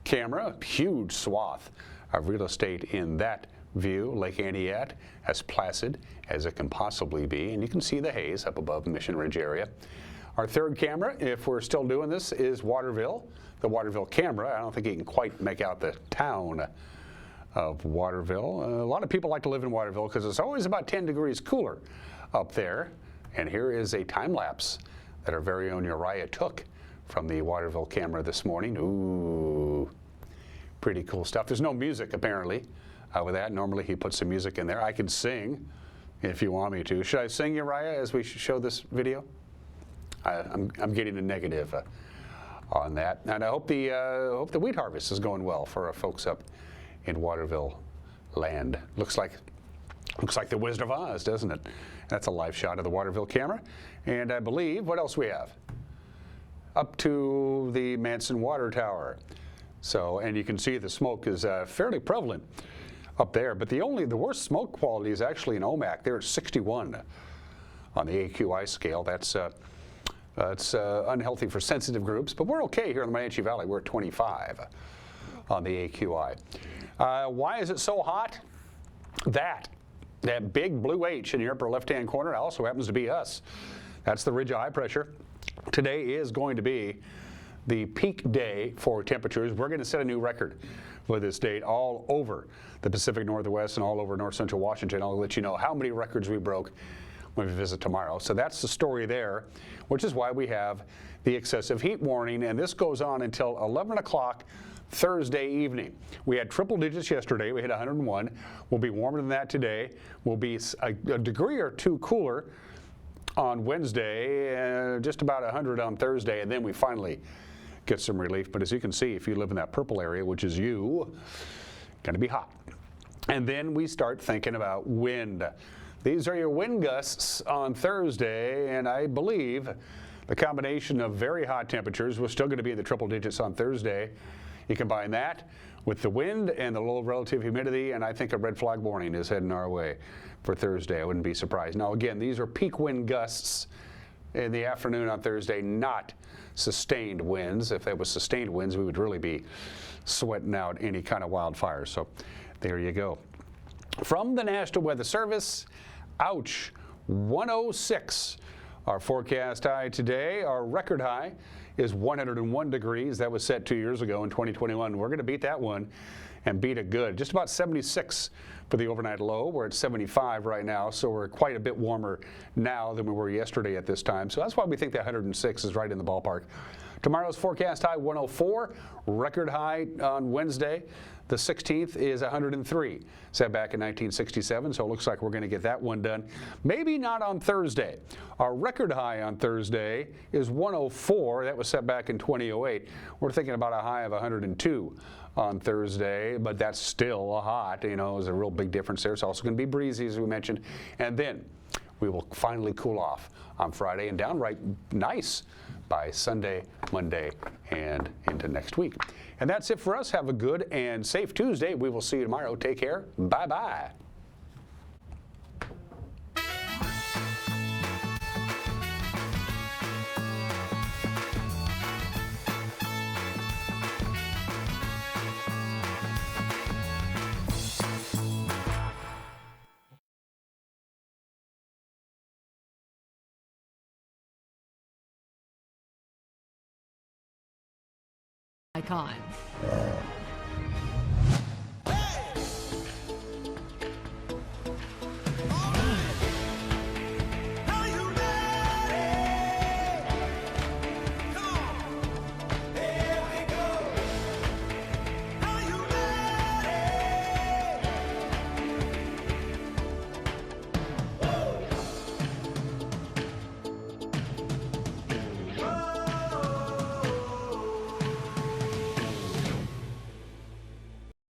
camera, huge swath of real estate in that view. Lake Antioch as placid as it can possibly be, and you can see the haze up above the Mission Ridge area. Our third camera, if we're still doing this, is Waterville, the Waterville camera. I don't think you can quite make out the town of Waterville. A lot of people like to live in Waterville because it's always about 10 degrees cooler up there. And here is a time lapse that our very own Uriah took from the Waterville camera this morning. Ooh, pretty cool stuff. There's no music apparently with that. Normally he puts some music in there. I can sing if you want me to. Should I sing, Uriah, as we show this video? I'm getting a negative on that. And I hope the wheat harvest is going well for our folks up in Waterville land. Looks like the Wizard of Oz, doesn't it? That's a live shot of the Waterville camera. And I believe, what else we have? Up to the Manson Water Tower. So, and you can see the smoke is fairly prevalent up there, but the worst smoke quality is actually in Omak. They're at 61 on the AQI scale. That's unhealthy for sensitive groups, but we're okay here in the Wenatchee Valley. We're at 25 on the AQI. Why is it so hot? That big blue H in your upper left-hand corner also happens to be us. That's the ridge of high pressure. Today is going to be the peak day for temperatures. We're going to set a new record for this date all over the Pacific Northwest and all over north central Washington. I'll let you know how many records we broke when we visit tomorrow. So that's the story there, which is why we have the excessive heat warning, and this goes on until 11 o'clock Thursday evening. We had triple digits yesterday. We hit 101. We'll be warmer than that today. We'll be a degree or two cooler on Wednesday, just about 100 on Thursday, and then we finally get some relief. But as you can see, if you live in that purple area, which is you, going to be hot. And then we start thinking about wind. These are your wind gusts on Thursday, and I believe the combination of very hot temperatures, we're still going to be in the triple digits on Thursday. You combine that with the wind and the low relative humidity, and I think a red flag warning is heading our way for Thursday. I wouldn't be surprised. Now, again, these are peak wind gusts in the afternoon on Thursday, not sustained winds. If that was sustained winds, we would really be sweating out any kind of wildfires. So there you go. From the National Weather Service, ouch, 106. Our forecast high today, our record high, is 101 degrees. That was set 2 years ago in 2021. We're going to beat that one and beat it good. Just about 76 for the overnight low. We're at 75 right now, so we're quite a bit warmer now than we were yesterday at this time. So that's why we think that 106 is right in the ballpark. Tomorrow's forecast high, 104. Record high on Wednesday. The 16th is 103, set back in 1967, so it looks like we're going to get that one done. Maybe not on Thursday. Our record high on Thursday is 104. That was set back in 2008. We're thinking about a high of 102 on Thursday, but that's still a hot. You know, there's a real big difference there. It's also going to be breezy, as we mentioned. And then we will finally cool off on Friday and downright nice by Sunday, Monday, and into next week. And that's it for us. Have a good and safe Tuesday. We will see you tomorrow. Take care. Bye-bye. Icon.